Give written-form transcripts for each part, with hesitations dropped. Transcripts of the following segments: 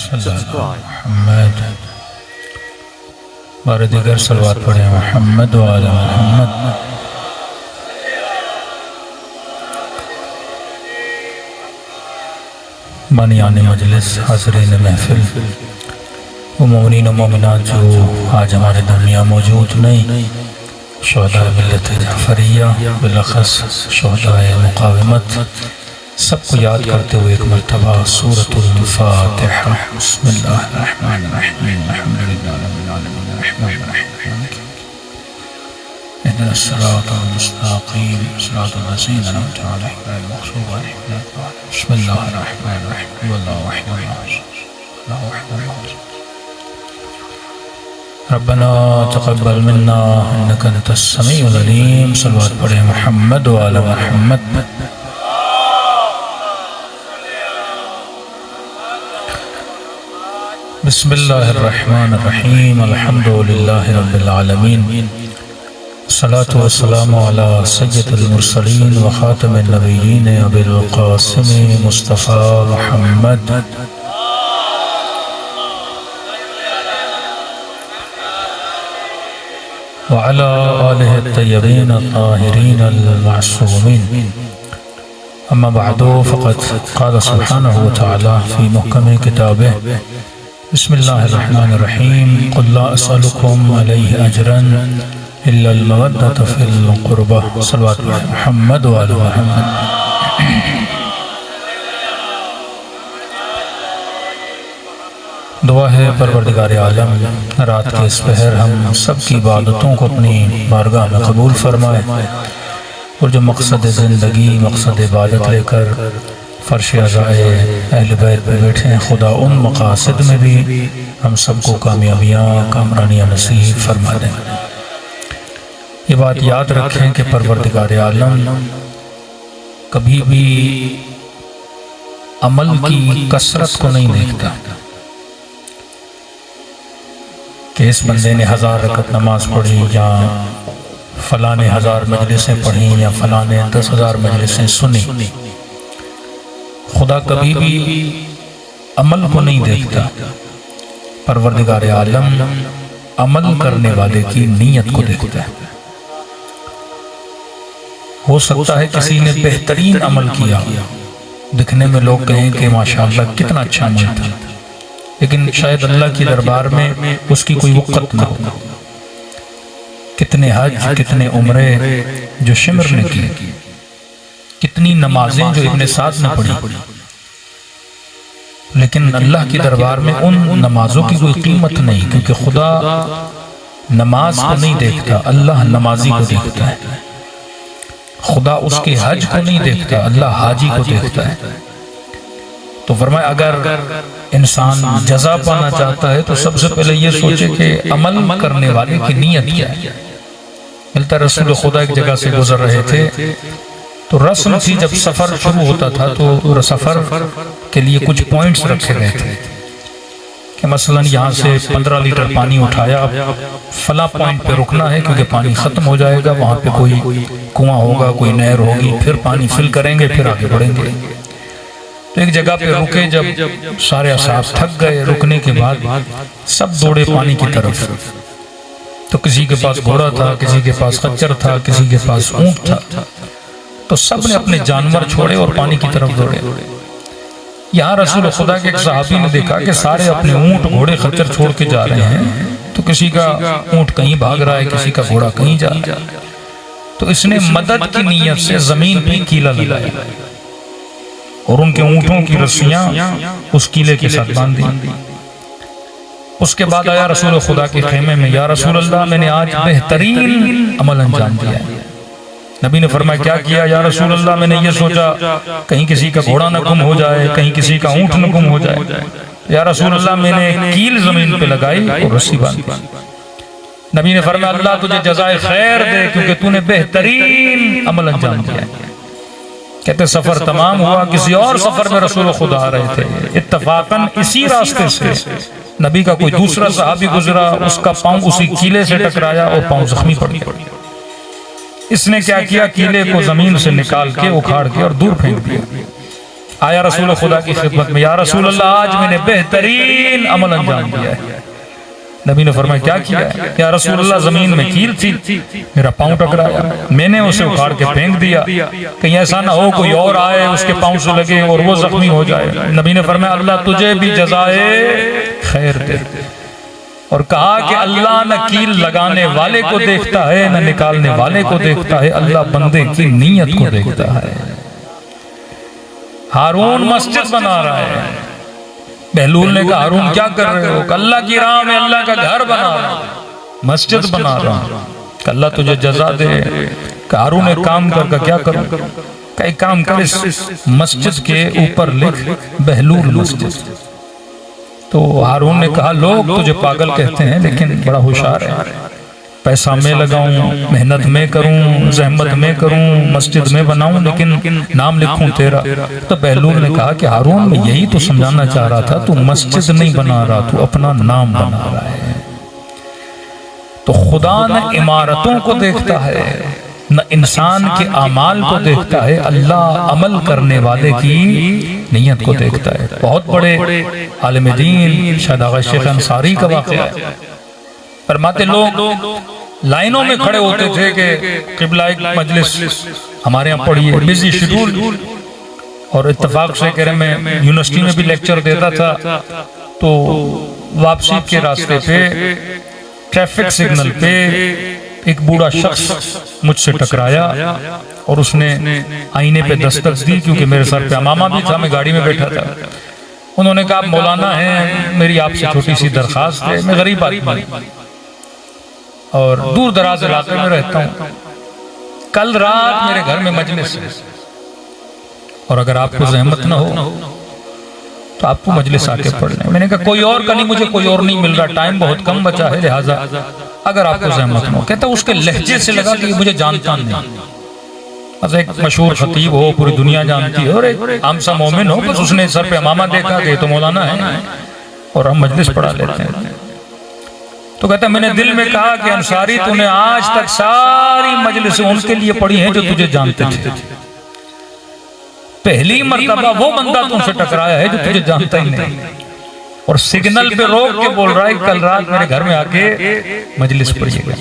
मोहम्मद बारे दिगर सलवात पढ़े मोहम्मद व आला मोहम्मद। बानियाने मजलिस, हाज़रीन महफिल, वो मोमिनीन व मोमिनात जो आज हमारे दरमियान मौजूद नहीं, शुहदाए मिल्लत जाफरिया बिलख़स शुहदाए मुक़ावमत, सबको याद करते हुए एक मरतबा सूरतुल फ़ातिहा। बिस्मिल्लाहिर्रहमानिर्रहीम, अल्हम्दुलिल्लाहि रब्बिल आलमीन, अर्रहमानिर्रहीम, इहदिनस सिरातल मुस्तक़ीम, सिरातल लज़ीना अनअमता अलैहिम गैरिल मग़ज़ूबि अलैहिम वलद्दाल्लीन। बिस्मिल्लाहिर्रहमानिर्रहीम, वल्लाहु अकबर। रब्बना तक़ब्बल मिन्ना इन्नका अंतस समीउल अलीम। सल्लल्लाहु अलैहि मुहम्मद व आला मुहम्मद। बिस्मिल्लाहिर्रहमानिर्रहीम, अल्हम्दुलिल्लाहि रब्बिल आलमीन, सलातु वस्सलामु अला सय्यिदिल मुरसलीन व खातमिन नबिय्यीन अबिल क़ासिम मुस्तफ़ा मुहम्मद व अला आलिहि अत्तय्यबीन अत्ताहिरीन अल-मासूमीन। अम्मा बअदु फ़क़द क़ाल सुब्हानहु व तआला फ़ी मुहकम किताबिही बिस्मिल्लाहिर्रहमानिर्रहीम, क़ुल ला असअलुकुम अलैहि अजरन इल्लल मवद्दत फ़िल क़ुरबा। सल्लल्लाहु अलैहि मुहम्मद व आला मुहम्मद। दुआ है परवरदिगार आलम, रात के इस पहर हम सब की इबादतों को अपनी बारगाह में कबूल फरमाए और जो मकसद ज़िंदगी, मकसद इबादत लेकर फ़र्श अज़ाए अहले बैत पे बैठे हैं, खुदा उन मकासद में भी हम सबको कामयाबियाँ, कामरानियाँ नसीब फरमा दें। ये बात याद रखें कि परवरदिगार आलम कभी भी अमल की कसरत को नहीं देखता कि इस बंदे ने 1000 रकत नमाज पढ़ी या फलां ने 1000 मजलिसें पढ़ी या फलां ने 10,000 मजलिसें सुनी। खुदा कभी भी अमल को नहीं देखता, परवरदिगार आलम अमल करने वाले की नीयत को देखता है। हो सकता है किसी ने बेहतरीन अमल किया, दिखने में लोग कहें कि माशाअल्लाह कितना अच्छा अमल था, लेकिन शायद अल्लाह के दरबार में उसकी कोई वक़्त ना हो। कितने हज, कितने उम्रे जो शिमर ने की, कितनी नमाजें जो इब्ने साद ने पढ़ी, लेकिन अल्लाह के दरबार में उन नमाजों की कोई कीमत नहीं, क्योंकि खुदा नमाज को नहीं देखता, अल्लाह नमाजी को देखता है। खुदा उसके हज को नहीं देखता, अल्लाह हाजी को देखता है। तो फरमाया अगर इंसान जज़ा पाना चाहता है तो सबसे पहले ये सोचे कि अमल करने वाले की नीयत क्या है। मिलता रसूल खुदा एक जगह से गुजर रहे थे, तो रस्म थी जब सफ़र शुरू होता था तो सफ़र के लिए कुछ पॉइंट्स रखे गए थे कि मसलन यहाँ से 15 लीटर पानी उठाया, अब फला पॉइंट पे रुकना है क्योंकि पानी ख़त्म हो जाएगा, वहाँ पे कोई कुआं होगा, कोई नहर होगी, फिर पानी फिल करेंगे, फिर आगे बढ़ेंगे। तो एक जगह पे रुके, जब सारे असहाब थक गए, रुकने के बाद सब दौड़े पानी की तरफ। तो किसी के पास घोड़ा था, किसी के पास खच्चर था, किसी के पास ऊंट था, तो सब ने अपने जानवर छोड़े और पानी की तरफ दौड़े। यहाँ रसूल खुदा के एक सहाबी ने देखा कि सारे अपने ऊंट, घोड़े, खच्चर छोड़ के जा रहे हैं, तो किसी का ऊंट कहीं भाग रहा है, किसी का घोड़ा कहीं जा रहा है। तो इसने मदद की नीयत से जमीन पे कीला लगाया और उनके ऊंटों की रस्सियां उस कीले के साथ बांध दी। उसके बाद आया रसूल खुदा के खेमे में, या रसूल अल्लाह, मैंने आज बेहतरीन अमल अंजाम दिया है। नबी ने फरमाया क्या किया? या रसूल अल्लाह, मैंने ये सोचा कहीं किसी का घोड़ा न गुम हो जाए, कहीं किसी का ऊंट न गुम हो जाए। या रसूल अल्लाह, मैंने कील जमीन पे लगाई और रस्सी बांधी। नबी ने फरमाया अल्लाह तुझे जज़ाए खैर दे, क्योंकि तूने बेहतरीन अमल अंजाम दिया है। कहते सफर तमाम हुआ, किसी और सफर में रसूल खुदा आ रहे थे, इत्तफाकन इसी रास्ते से नबी का कोई दूसरा सहाबी गुजरा, उसका पांव उसी कीले से टकराया और पांव जख्मी पड़ गया। इसने क्या किया? कीले को जमीन से निकाल के, उखाड़ के और दूर फेंक दिया। आया रसूल खुदा की खिदमत में, या रसूल अल्लाह आज मैंने बेहतरीन अमल अंजाम दिया है। नबी ने फरमाया क्या किया है? या रसूल अल्लाह जमीन में कील थी, मेरा पांव टकराया, मैंने उसे उखाड़ के फेंक दिया, कहीं ऐसा ना हो कोई और आए उसके पांव से लगे और वो जख्मी हो जाए। नबी ने फरमाया अल्लाह तुझे भी जज़ाए खैर दे, और कहा कि अल्लाह न कील लगाने वाले को देखता है न निकालने वाले को देखता है, अल्लाह बंदे की नीयत को देखता है। हारून मस्जिद बना रहा है, बहलूल ने कहा हारून क्या कर रहे हो? अल्लाह की राह में अल्लाह का घर बना रहा हूं, मस्जिद बना रहा हूं, अल्लाह तुझे जजा दे। हारून एक काम कर, क्या करूं? कई काम कर, इस मस्जिद के ऊपर लिख बहलूल मस्जिद। तो हारून ने कहा लोग तुझे पागल कहते हैं लेकिन बड़ा होशियार है, पैसा मैं लगाऊं, मेहनत मैं करूं, जहमत मैं करूं, मस्जिद में बनाऊं, लेकिन नाम लिखूं तेरा। तो बहलूल ने कहा कि हारून मैं यही तो समझाना चाह रहा था, तू मस्जिद नहीं बना रहा, तू अपना नाम बना रहा है। तो खुदा न इमारतों को देखता है न इंसान के आमाल को देखता है, अल्लाह अमल करने वाले की नीयत को देखता है। बहुत बड़े आलिम दीन शायद आगा शेख अंसारी का वाक़या है, फरमाते लोग लाइनों में खड़े होते थे कि क़िबला एक मजलिस हमारे यहाँ पढ़िए, बिजी शेड्यूल, और इत्तेफाक से कह रहे मैं यूनिवर्सिटी में भी लेक्चर देता था, तो वापसी के रास्ते पे ट्रैफिक सिग्नल पे एक बूढ़ा शख्स मुझसे टकराया और उसने आईने पे दस्तक दी, क्योंकि मेरे सर पे अमामा भी था, मैं गाड़ी में बैठा था। उन्होंने कहा आप मौलाना हैं, मेरी आपसे छोटी सी दरखास्त है, मैं गरीब आदमी और दूर दराज इलाके में रहता हूँ, कल रात मेरे घर में मजलिस है और अगर आपको जहमत ना हो तो आपको मजलिस आके पढ़ना है। मैंने कहा कोई और का नहीं, मुझे कोई और नहीं मिल रहा, टाइम बहुत कम बचा है, लिहाजा अगर आपको जहमत ना हो। कहता उसके लहजे से लगा कि मुझे जानता नहीं, बस एक मशहूर खतीब हो, पूरी दुनिया जानती है, और एक आम सा मोमिन हो, बस उसने सर पे अमामा देखा कि तो मौलाना है और हम मजलिस पढ़ा लेते हैं। तो कहता मैंने दिल में कहा कि अंसारी तूने आज तक सारी मजलिस उनके लिए पढ़ी हैं जो तुझे जानते थे, पहली मर्तबा वो बंदा तुमसे टकराया है जो तुझे जानता ही नहीं, और सिग्नल पे रोक के बोल रहा है कल रात मेरे घर में आके मजलिस पढ़िएगा।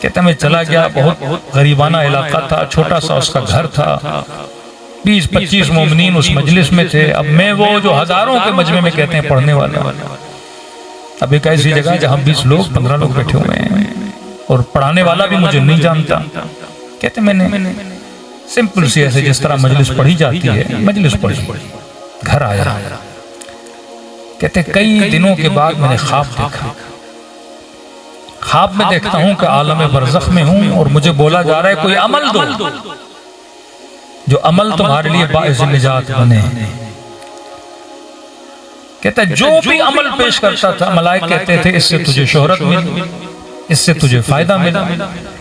कहता मैं चला गया, बहुत गरीबाना इलाका था, छोटा सा उसका घर था, 20-25 मोमिनीन उस मजलिस में थे। अब मैं वो जो हजारों के मजमे में कहते हैं पढ़ने वाला, अब एक ऐसी जगह जहां 20 लोग 15 लोग बैठे हुए हैं और पढ़ाने वाला भी मुझे नहीं जानता। कहते मैंने सिंपल सी ऐसे जिस तरह मजलिस पढ़ी जाती है मजलिस पढ़ी, घर आया। कहते कई दिनों के बाद मैंने ख्वाब देखा, ख्वाब में देखता हूं कि आलम बरज़ख में हूं और मुझे बोला जा रहा है कोई अमल दो जो अमल तुम्हारे लिए बाइज़ निजात बने। कहता जो भी अमल पेश करता था मलाइक कहते थे इससे तुझे शोहरत मिली, इससे तुझे फायदा मिला,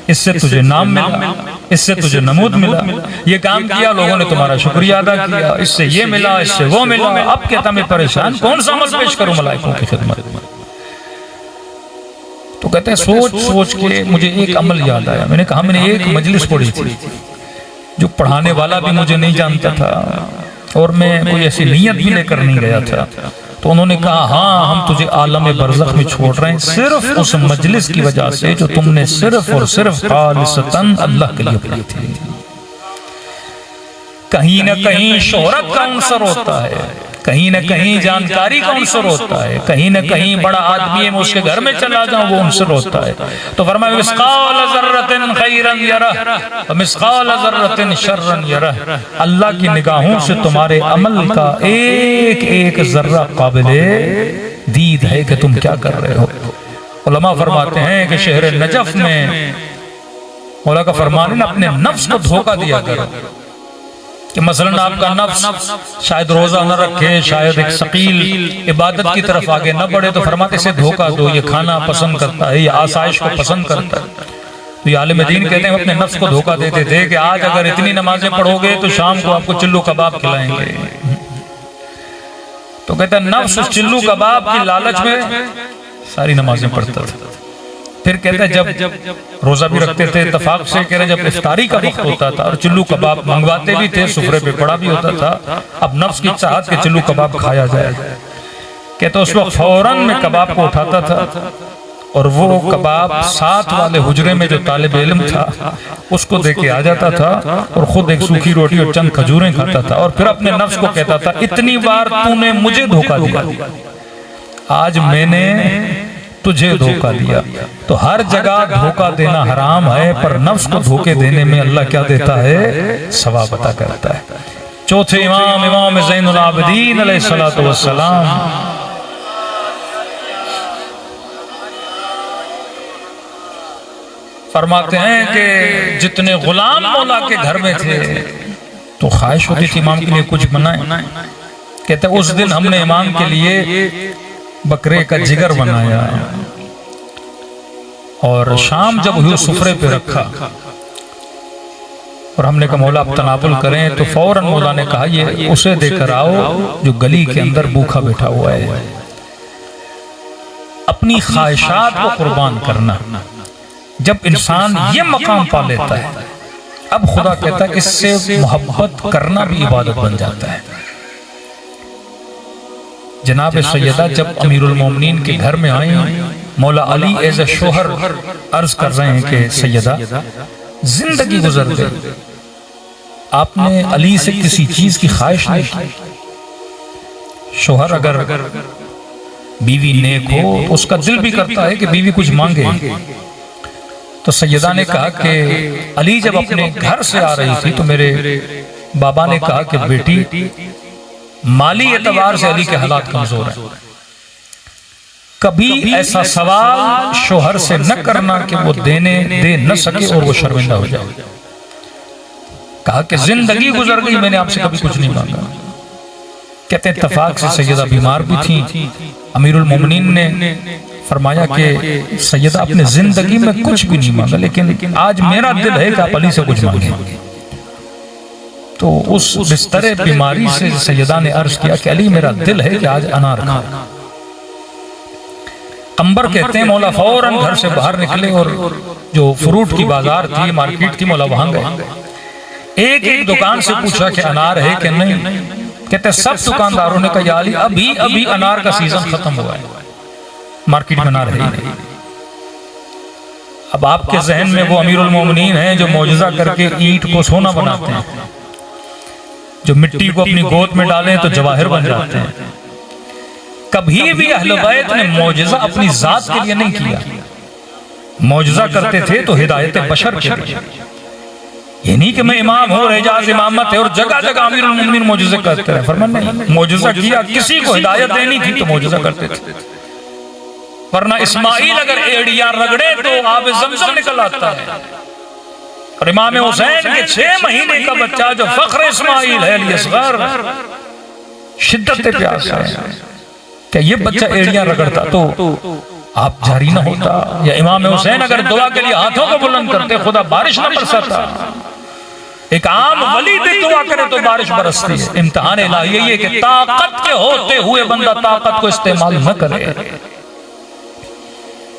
इससे तुझे नाम मिला, इससे तुझे नमूद मिला, ये काम किया लोगों ने तुम्हारा शुक्रिया अदा किया, इससे ये मिला, इससे वो मिला। अब कहता मैं परेशान, कौन सा अमल पेश करूं मलाइकों की खिदमत में। तो कहते हैं सोच सोच के मुझे एक अमल याद आया। मैंने कहा मैंने एक मजलिस पढ़ी थी जो पढ़ाने वाला भी मुझे नहीं जानता था और मैं कोई ऐसी नीयत भी लेकर नहीं गया था। तो उन्होंने कहा हाँ हम तुझे आलम बरज़ख में छोड़ रहे हैं सिर्फ उस मजलिस की वजह से जो तुमने सिर्फ और सिर्फ खालिसतन अल्लाह के लिए पढ़ी थी। कहीं ना कहीं शोहरत का अवसर होता है, कहीं ना कहीं जानकारी का अवसर होता है, कहीं ना कहीं बड़ा आदमी है मैं उसके घर में चला जाऊं वो अवसर होता है। तो फरमाया मिस्काल ज़र्रतिन खैरन यरह व मिस्काल ज़र्रतिन शर्रन यरह। अल्लाह की निगाहों से तुम्हारे अमल का एक एक जर्रा काबिले दीद है कि तुम क्या कर रहे हो। उलमा फरमाते हैं कि शहर नजफ में मौला का फरमान है अपने नफ्स को धोखा दिया करो कि मसलन आपका नफ्स शायद रोजा न रखे, शायद एक शकील इबादत की तरफ आगे न बढ़े, तो फरमाते से धोखा दो, ये खाना पसंद करता है, ये आसाइश को पसंद करता है। तो ये आलिम दीन कहते हैं अपने नफ्स को धोखा देते थे कि आज अगर इतनी नमाजें पढ़ोगे तो शाम को आपको चिल्लू कबाब खिलाएंगे। तो कहते हैं नफ्स चिल्लू कबाब की लालच में सारी नमाजें पढ़ता था। फिर कहते हैं जब रोजा भी रखते थे इत्तेफाक से, कह रहे जब इफ्तारी का वक्त होता था और चिल्लू कबाब मंगवाते भी थे, सुफरे पे पड़ा भी होता था, अब नफ्स की चाहत के चिल्लू कबाब खाया जाए, कहते उस वक्त फौरन में कबाब को उठाता था और वो कबाब साथ वाले हुजरे में जो तालिब इल्म था उसको दे के आ जाता था और खुद एक सूखी रोटी और चंद खजूरें खाता था और फिर अपने नफ्स को कहता था इतनी बार तूने मुझे धोखा दिया, आज मैंने तुझे धोखा दिया। तो हर जगह धोखा देना हराम है, पर नफ्स को धोखे देने में अल्लाह क्या देता है, सवाब अता करता है। चौथे इमाम, इमाम ज़ैनुल आबिदीन अलैहिस्सलातु वस्सलाम फरमाते हैं कि जितने गुलाम मौला के घर में थे तो ख्वाहिश होती थी इमाम के लिए कुछ बनाए। कहते उस दिन हमने इमाम के लिए बकरे का जिगर बनाया और शाम जब हुई सुफरे पे रखा और हमने कहा मौला आप तनावुल करें, तो फौरन मौला ने कहा ये उसे देकर आओ जो गली के अंदर भूखा बैठा हुआ है। अपनी ख्वाहिशात को कुर्बान करना, जब इंसान ये मकाम पा लेता है अब खुदा कहता है इससे मोहब्बत करना भी इबादत बन जाता है। जनाब सैयदा जब अमीरुल मोमिनीन के घर में आई, मौला अली एज ए शोहर अर्ज कर रहे हैं कि सैयदा जिंदगी गुजर गई, आपने अली से किसी चीज की ख्वाहिश नहीं की। शोहर अगर बीवी नेक हो तो उसका दिल भी करता है कि बीवी कुछ मांगे। तो सैयदा ने कहा कि अली जब अपने घर से आ रही थी तो मेरे बाबा ने कहा कि बेटी माली एतबार से अली के हालात कमजोर हैं, कभी ऐसा सवाल शोहर से न करना कि वो दे न सके और वो शर्मिंदा हो जाए। कहा कि जिंदगी गुजर गई मैंने आपसे कभी कुछ नहीं मांगा। कहते हैं इत्तेफाक से सैयदा बीमार भी थी, अमीरुल मोमिनीन ने फरमाया कि सैयदा अपने जिंदगी में कुछ भी नहीं मांगा, लेकिन आज मेरा दिल है कि आप अली से कुछ मांगे। तो उस बिस्तरे बीमारी से सैयदा ने अर्ज किया कि अली मेरा दिल है कि आज अनार खा। अंबर कहते हैं मौला फौरन घर से बाहर निकले और जो फ्रूट की बाजार थी, मार्केट थी, मौला वहां गए। एक एक दुकान से पूछा कि अनार है कि नहीं। कहते सब दुकानदारों ने कहा अली अभी अभी अनार का सीजन खत्म हुआ है, मार्केट में अनार है नहीं। अब आपके जहन में वो अमीरुल मोमिनीन हैं जो मौजज़ा करके ईंट को सोना बनाते हैं, जो मिट्टी को अपनी गोद में डालें तो जवाहिर बन जाते हैं। कभी भी अहले बैत ने मौजज़ा अपनी जात के लिए नहीं किया, मौजज़ा करते थे तो हिदायत बशर के लिए। ये नहीं कि मैं इमाम हूँ, एजाज इमामत है और जगह जगह अमीरुल मोमिनीन मौजज़े करते हैं। फरमान नहीं, मौजज़ा किया किसी को हिदायत देनी थी तो मौजज़ा करते थे, वरना इस्माइल अगर एड़ियां रगड़े तो आब ज़मज़म निकल आता है। और इमाम हुसैन के 6 महीने का बच्चा जो फख्र इस्माइल है असगर, शिद्दत प्यास है, क्या ये बच्चा एड़ियां रगड़ता तो आप जारी ना होता। या इमाम हुसैन अगर दुआ के लिए हाथों को बुलंद करते खुदा बारिश न बरसाता। एक आम वली भी दुआ करे तो बारिश बरसती है। इम्तिहान इलाही ये कि ताकत के होते हुए बंदा ताकत को इस्तेमाल न करे।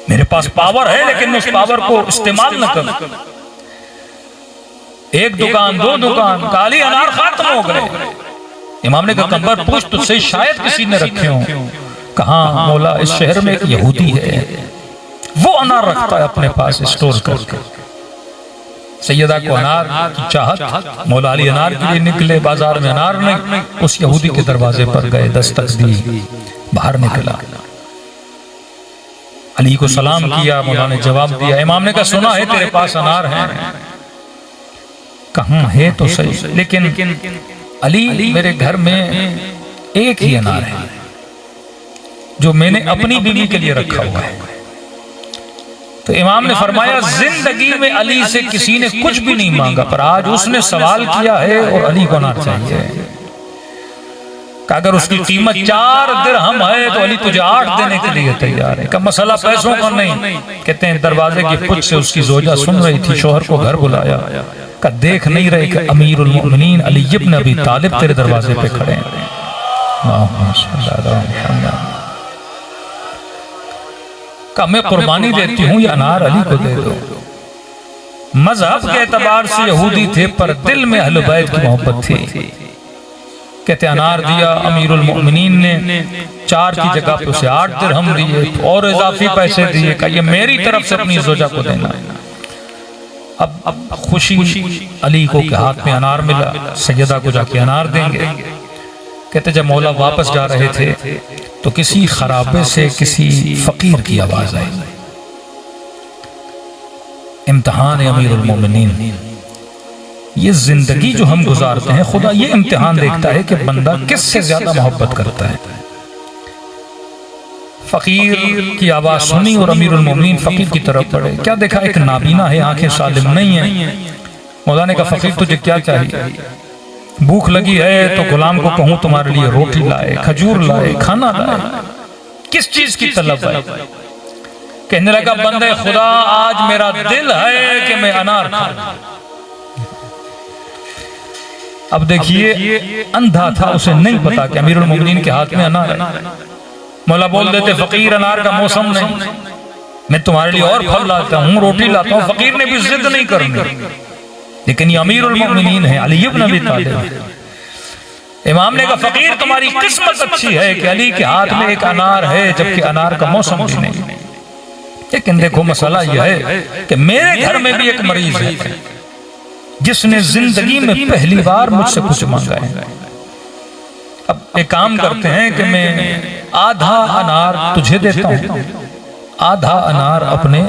मेरे पास पावर है लेकिन उस पावर को इस्तेमाल न कर। एक दुकान, 2 दुकान, काली अनार खत्म हो गए। इमाम ने कहा कंबर पूछ तुझसे शायद किसी ने रखे हों। कहा मौला इस शहर में एक यहूदी है, वो अनार रखता है अपने पास स्टोर करके। सैयदा को अनार की चाहत, मौला अली अनार के लिए निकले, बाजार में अनार नहीं, उस यहूदी के दरवाजे पर गए, दस्तक दी, बाहर निकला, अली को सलाम किया, मौला ने जवाब दिया। इमाम ने कहा सुना है तेरे पास अनार है। कहाँ है तो सही, लेकिन अली मेरे घर में एक ही अनार है जो मैंने अपनी बीवी के लिए रखा हुआ है। तो इमाम ने फरमाया जिंदगी में अली से किसी ने कुछ भी नहीं मांगा, पर आज उसने सवाल किया है और अली को अनार चाहिए। अगर उसकी कीमत 4 दिरहम है तो अली तुझे 8 देने के लिए तैयार है। का मसला पैसों का नहीं। कहते हैं दरवाजे की पुछ से उसकी जोजा सुन रही थी, शोहर को घर बुलाया, का देख नहीं रहे कि अमीरुल मोमिनीन अली इब्न अबी तालिब तेरे दरवाजे पे खड़े हैं। कहा मैं कुर्बानी देती हूँ, ये अनार अली को दे दो। मजहब के एतबार से यहूदी थे पर दिल में अहले बैत की मोहब्बत थी। कहते अनार दिया, अमीरुल मोमिनीन ने 4 की जगह पे उसे 8 दिरहम दिए और इजाफी पैसे दिए। कहा ये मेरी तरफ से अपनी ज़ौजा को देना। अब खुशी अली को के हाथ में अनार मिला, सैयदा को जाके अनार देंगे। कहते जब मौला वापस जा रहे थे तो किसी खराबे से किसी फकीर की आवाज आई। इम्तिहान है अमीरुल मोमिनीन। ये जिंदगी जो हम गुजारते हैं, खुदा ये इम्तिहान देखता है कि बंदा किससे ज्यादा मोहब्बत करता है। फकीर की आवाज सुनी और अमीरुल मोमिनीन फकीर की तरफ बढ़े। क्या देखा, एक नाबीना है, आंखें सालिम नहीं है। मौला ने कहा फकीर तुझे क्या चाहिए? भूख लगी है तो गुलाम को कहूं तुम्हारे लिए रोटी लाए, खजूर लाए, खाना लाए, किस चीज की तलब है? कहने लगा बंदे खुदा आज मेरा दिल है कि मैं अनार खाऊं। अब देखिए अंधा था, उसे नहीं पता कि अमीरुल मोमिनीन के हाथ में अनार है। मौला बोल देते फकीर अनार का मौसम नहीं, मैं तुम्हारे लिए और फल लाता हूँ, रोटी लाता हूँ। फकीर ने भी जिद नहीं करनी, लेकिन ये अमीरुल मोमिनीन है अली इब्न अबी तालिब। इमाम ने कहा फकीर तुम्हारी किस्मत अच्छी है कि अली के हाथ में एक अनार है, जबकि अनार का मौसम भी नहीं। लेकिन देखो मसला यह है कि मेरे घर में भी एक मरीज है जिसने जिंदगी में पहली बार मुझसे कुछ मांगा है। अब एक काम करते हैं कि मैं आधा अनार तुझे देता हूँ, आधा अनार अपने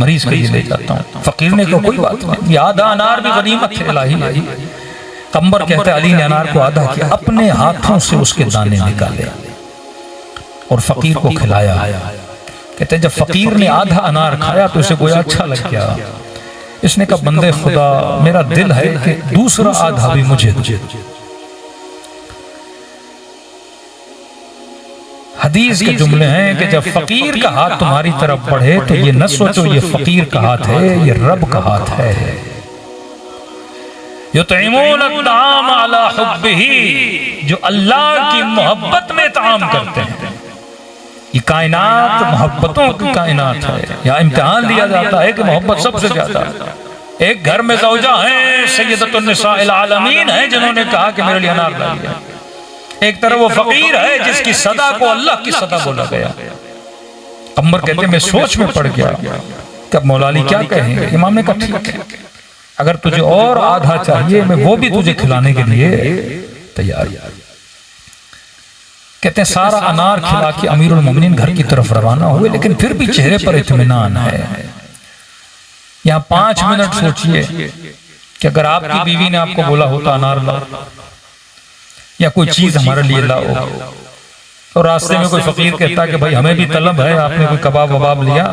मरीज के लिए ले जाता हूँ। फकीर ने कहा कोई बात नहीं, ये आधा अनार भी गनीमत है इलाही। कंबर कहते हैं अली ने अनार को आधा किया, अपने हाथों से उसके दाने निकाले और फकीर को खिलाया। कहते जब फकीर ने आधा अनार खाया तो उसे गोया अच्छा लग गया। इसने कहा बंदे खुदा मेरा दिल है कि दूसरा आधा भी मुझे दे। हदीस के जुमले हैं कि जब फकीर का हाथ तुम्हारी तरफ बढ़े तो ये न सोचो ये फकीर का हाथ है, ये रब का हाथ है। युतइमून अत्ताम अला हुब्बिही, जो अल्लाह की मोहब्बत में ताम करते हैं। ये कायनात मोहब्बतों की कायनात है। यहाँ इम्तिहान लिया जाता है कि मोहब्बत सबसे ज्यादा। एक घर में ज़ौजा है सय्यदतुन निसाइल आलमीन है जिन्होंने कहा कि मेरे लिए अनार लाइए। एक तरफ वो फकीर है जिसकी सदा को अल्लाह की सदा बोला गया। अमर कहते मैं सोच में पड़ गया कि अब मौला अली क्या कहेंगे। इमाम ने कहा ठीक है, अगर तुझे और आधा चाहिए मैं वो भी तुझे खिलाने के लिए तैयार। कहते हैं सारा अनार खिला के अमीरुल मोमिनीन घर की तरफ रवाना हुए, लेकिन फिर भी चेहरे पर इत्मीनान है। यहाँ 5 मिनट सोचिए कि अगर आपकी बीवी ने आपको बोला होता अनार लाओ या कोई चीज हमारे लिए लाओ, और रास्ते में कोई फकीर कहता कि भाई हमें भी तलब है, आपने कोई कबाब वबाब लिया,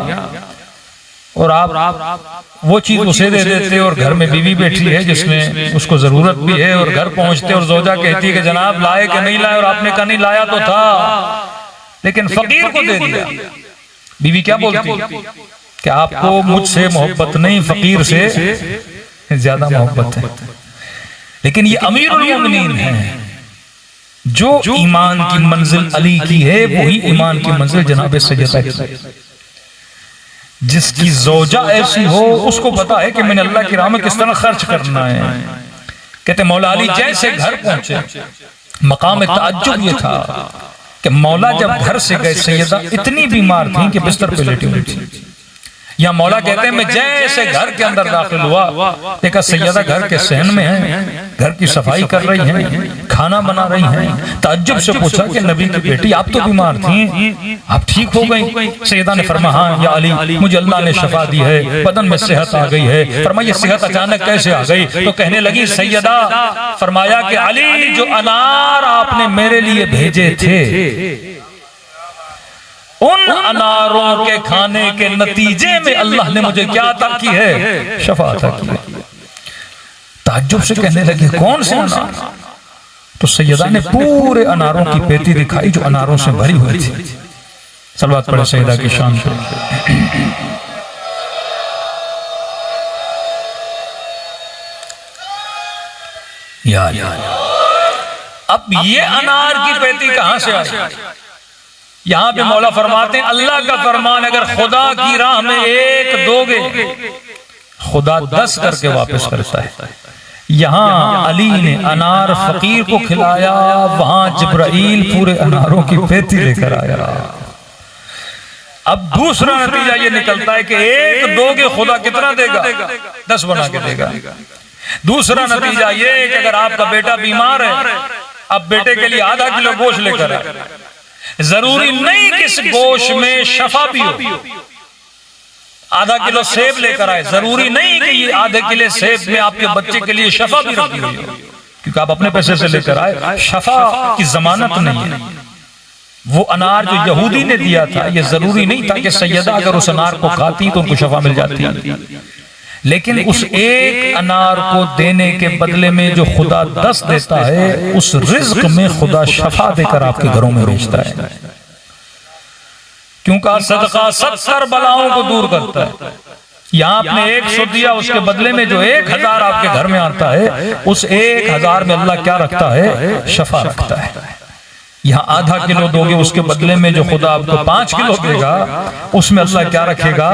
और आप वो चीज उसे दे देते और घर में बीवी बैठी है जिसमें उसको जरूरत भी है, और घर पहुंचते और ज़ौजा कहती है कि जनाब लाए कि नहीं लाए, और आपने कहा नहीं लाया तो था, लेकिन फकीर को दे दिया। बीवी क्या बोलती कि आपको मुझसे मोहब्बत नहीं, फकीर से ज्यादा मोहब्बत है। लेकिन ये अमीरुल मोमिनीन है। जो ईमान की मंजिल अली की है वही ईमान की मंजिल जनाब सैयदा की। जिसकी ज़ौजा ऐसी हो उसको पता है कि मैंने अल्लाह की राह में किस तरह खर्च करना है। कहते मौला अली जैसे घर पहुंचे, मकाम ताज्जुब ये था कि मौला जब घर से गए सैयदा इतनी बीमार थी कि बिस्तर पे लेटी हुई थी। या मौला कहते हैं मैं जैसे घर के अंदर दाखिल हुआ, देखा सैयदा घर के सहन में है, घर की सफाई कर रही हैं, खाना बना रही हैं। ताज्जुब से पूछा कि नबी की बेटी आप तो बीमार थी, आप ठीक हो गई? सैयदा ने फरमाया हाँ या अली मुझे अल्लाह ने शफा दी है, बदन में सेहत आ गई है। फरमाया ये सेहत अचानक कैसे आ गई? तो कहने लगी सैयदा, फरमाया कि अली जो अनार आपने मेरे लिए भेजे थे उन अनारों के खाने के नतीजे में अल्लाह ने मुझे क्या अता की है? शफा अता की है। ताज्जुब से कहने लगे कौन से अनार? तो सैयदा ने पूरे अनारों की पेटी दिखाई जो अनारों से भरी हुई थी। सलवात पढ़े सैयदा की शान पे। यार अब ये अनार की पेटी कहां से आई? यहां पे मौला फरमाते हैं अल्लाह का फरमान अगर खुदा की राह में एक दोगे खुदा 10 करके वापस करता है। यहां अली ने अनार फकीर को खिलाया, वहां जिब्राइल पूरे अनारों की पेटी लेकर आया। अब दूसरा नतीजा ये निकलता है कि एक दोगे खुदा कितना देगा? 10 बना के देगा। दूसरा नतीजा ये कि अगर आपका बेटा बीमार है, अब बेटे के लिए आधा किलो गोश्त लेकर आए, जरूरी नहीं कि इस गोश्त में शफा भी हो। आधा किलो सेब लेकर आए, जरूरी नहीं कि ये आधे किलो सेब में आपके बच्चे के लिए शफा भी रखी हुई हो, क्योंकि आप अपने पैसे से लेकर आए। शफा की जमानत नहीं है। वो अनार जो यहूदी ने दिया था, ये जरूरी नहीं था कि सैयदा अगर उस अनार को खाती तो उनको शफा मिल जाती, लेकिन उस एक अनार को देने के बदले में जो खुदा 10 देता है, उस रिज्क में खुदा शफा देकर आपके घरों में भेजता है। क्योंकि सदका 70 बलाओं को दूर करता है। यहां आपने 100 दिया, उसके बदले में जो 1000 आपके घर में आता है, उस 1000 में अल्लाह क्या रखता है? शफा रखता है। यहाँ आधा किलो दोगे, उसके बदले में जो खुदा आपको 5 किलो देगा, उसमें अल्लाह क्या रखेगा?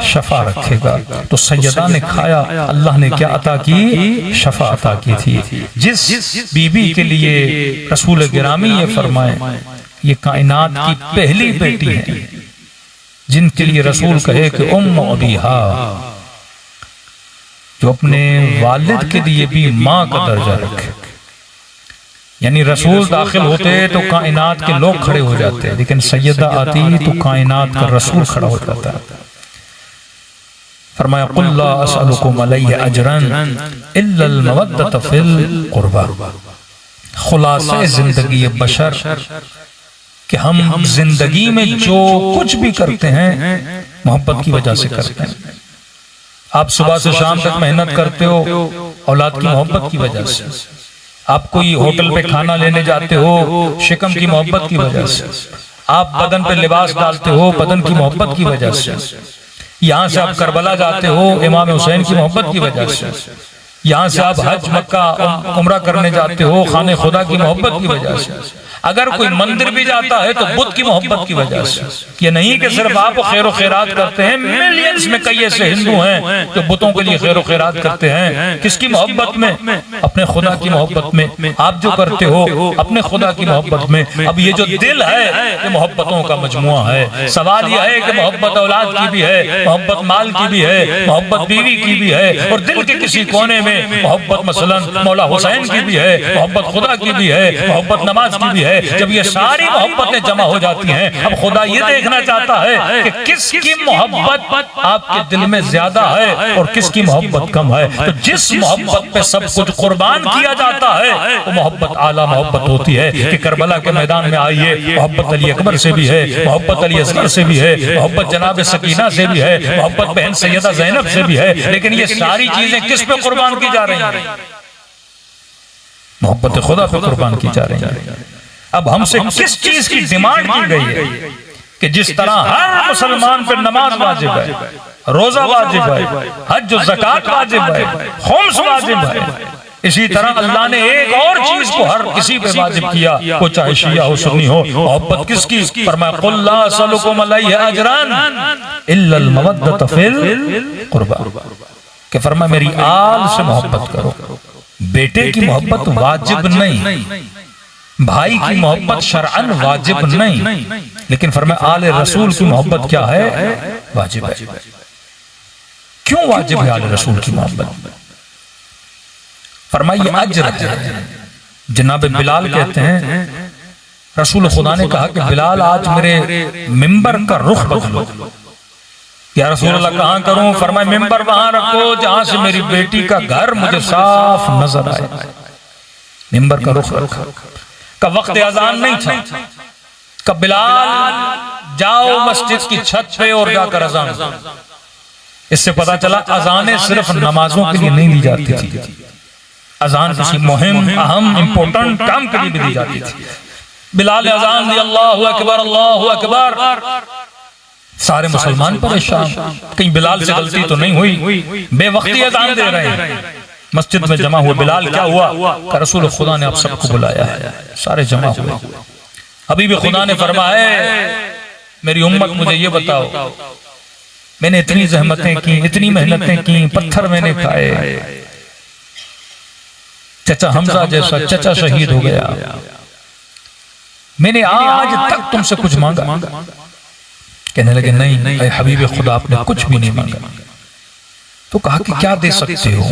शफा रखेगा। तो सैयदा ने खाया, अल्लाह ने क्या अता की? शफा अता की थी। जिस बीबी के लिए रसूल गिरामी ये फरमाए ये कायनात की पहली बेटी है, जिनके लिए रसूल कहे कि उम्म अबीहा, जो अपने वालिद के लिए भी माँ का दर्जा रखे। यानी रसूल दाखिल होते तो कायनात के लोग खड़े हो जाते, लेकिन सैयदा आती तो कायनात का रसूल खड़ा हो जाता। फरमाया कुल ला असअलुकुम अलैहि अजरन इल्ला अल मवद्दत फिल कुर्बा। खुलासा जिंदगी बशर कि हम जिंदगी में जो कुछ भी करते हैं मोहब्बत की वजह से करते हैं। आप सुबह से शाम तक मेहनत करते हो औलाद की मोहब्बत की वजह से। आप कोई होटल पे खाना लेने जाते हो शिकम की मोहब्बत की वजह से। आप बदन पे लिबास डालते हो बदन की मोहब्बत की वजह से। यहाँ से आप करबला जाते हो इमाम हुसैन की मोहब्बत की वजह से। यहाँ से आप हज मक्का उम्रा करने जाते हो खाने खुदा की मोहब्बत की वजह से। अगर कोई मंदिर भी जाता है तो बुद्ध की मोहब्बत की वजह से। ये नहीं कि सिर्फ आप खैर खैरात करते हैं, मिलियंस में कई ऐसे हिंदू हैं जो बुतों के लिए खैर खैरात करते हैं। किसकी मोहब्बत में? अपने खुदा की मोहब्बत में। आप जो करते हो अपने खुदा की मोहब्बत में। अब ये जो दिल है ये मोहब्बतों का मजमुआ है। सवाल यह है कि मोहब्बत औलाद की भी है, मोहब्बत माल की भी है, मोहब्बत बीवी की भी है, और दिल के किसी कोने में मोहब्बत मसलन मौला हुसैन की भी है, मोहब्बत खुदा की भी है, मोहब्बत नमाज की भी है। जब ये सारी मोहब्बतें जमा हो जाती हैं, अब खुदा ये देखना चाहता है कि किसकी मोहब्बत आपके दिल में ज्यादा है और किसकी मोहब्बत कम है। तो जिस मोहब्बत पे सब कुछ कुर्बान किया जाता है वो मोहब्बत आला मोहब्बत होती है। कि करबला के मैदान में आइए, मोहब्बत अली अकबर से भी है, मोहब्बत अली असगर से भी है, मोहब्बत जनाब सकीना से भी है, मोहब्बत बहन सैयदा ज़ैनब से भी है। लेकिन ये सारी चीजें किस पे कुर्बान की जा रही हैं? मोहब्बत खुदा पे कुर्बान की जा रही है। अब हमसे किस चीज की डिमांड की गई है कि जिस तरह हर मुसलमान पर नमाज वाजिब है, रोजा वाजिब है, हज ज़कात वाजिब है, खुम्स वाजिब है, इसी तरह अल्लाह ने एक और चीज को हर किसी पे वाजिब किया, वो चाहे शिया हो सुन्नी हो। मोहब्बत किसकी? फरमाया कुल ला असअलुकुम अलैहि अजरन इल्ला अल मवद्दत फिल कुर्बा। कि फरमाया मेरी आल से मोहब्बत करो। बेटे की मोहब्बत वाजिब नहीं, भाई की मोहब्बत शरअन वाजिब नहीं, लेकिन फरमाया आले रसूल की मोहब्बत क्या है? वाजिब है। क्यों वाजिब है आले रसूल की मोहब्बत? फरमाया ये अज्र है। जनाब बिलाल कहते हैं रसूल खुदा ने कहा कि बिलाल आज मेरे मिंबर का रुख बदलो। या रसूल अल्लाह कहां करूं? फरमाया मिंबर वहां रखो जहां से मेरी बेटी का घर मुझे साफ नजर आए। मिंबर का रुख रखा। का वक्त अजान नहीं था, का बिलाल जाओ मस्जिद की छत पे और जाकर अजान। इससे पता चला अजानें सिर्फ नमाजों के लिए नहीं दी जाती थी, अजान किसी मुहिम अहम इंपॉर्टेंट काम के लिए भी दी जाती थी। बिलाल अजान दी, अल्लाहु अकबर अल्लाहु अकबर। सारे मुसलमान परेशान, कहीं बिलाल से गलती तो नहीं हुई, बेवक्ती अजान दे रहे हैं। मस्जिद में जमा हुए बिलाल क्या हुआ? रसूल खुदा ने आप सबको बुलाया है। सारे जमा हुए। अभी भी खुदा ने फरमाया मेरी उम्मत मुझे ये बताओ, मैंने इतनी जहमतें की, इतनी मेहनतें की, पत्थर मैंने खाए, चचा हमजा जैसा चचा शहीद हो गया, मैंने आज तक तुमसे कुछ मांगा? कहने लगे नहीं ऐ हबीब खुदा, आपने कुछ भी नहीं मांगा। तो कहा कि क्या दे सकते हो?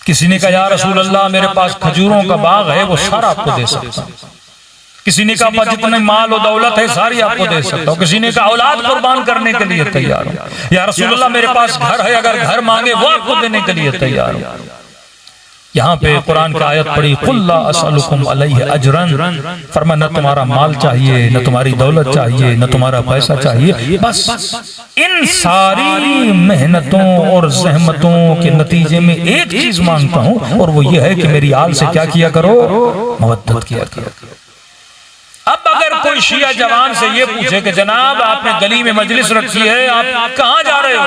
किसी ने कहा या रसूल अल्लाह मेरे पास खजूरों का बाग है, वो सारा आपको दे सकता हूं। किसी ने कहा जितने माल और दौलत है सारी आपको दे सकता हूं। किसी ने कहा औलाद कुर्बान करने के लिए तैयार हूं। या रसूल अल्लाह मेरे पास घर है, अगर घर मांगे वो आपको देने के लिए तैयार हूं। यहाँ पे कुरान की आयत पढ़ी, कुल ला असअलुकुम अलैहि अजरन, फरमाया न तुम्हारा माल चाहिए, न तुम्हारी दौलत चाहिए, न तुम्हारा पैसा चाहिए, बस इन सारी मेहनतों और जहमतों के नतीजे में एक चीज मांगता हूं, और वो ये है कि मेरी आल से क्या किया करो? मवद्दत किया करो। अब अगर कोई शिया जवान से ये पूछे कि जनाब आपने गली में मजलिस रखी है, आप कहां जा रहे हो?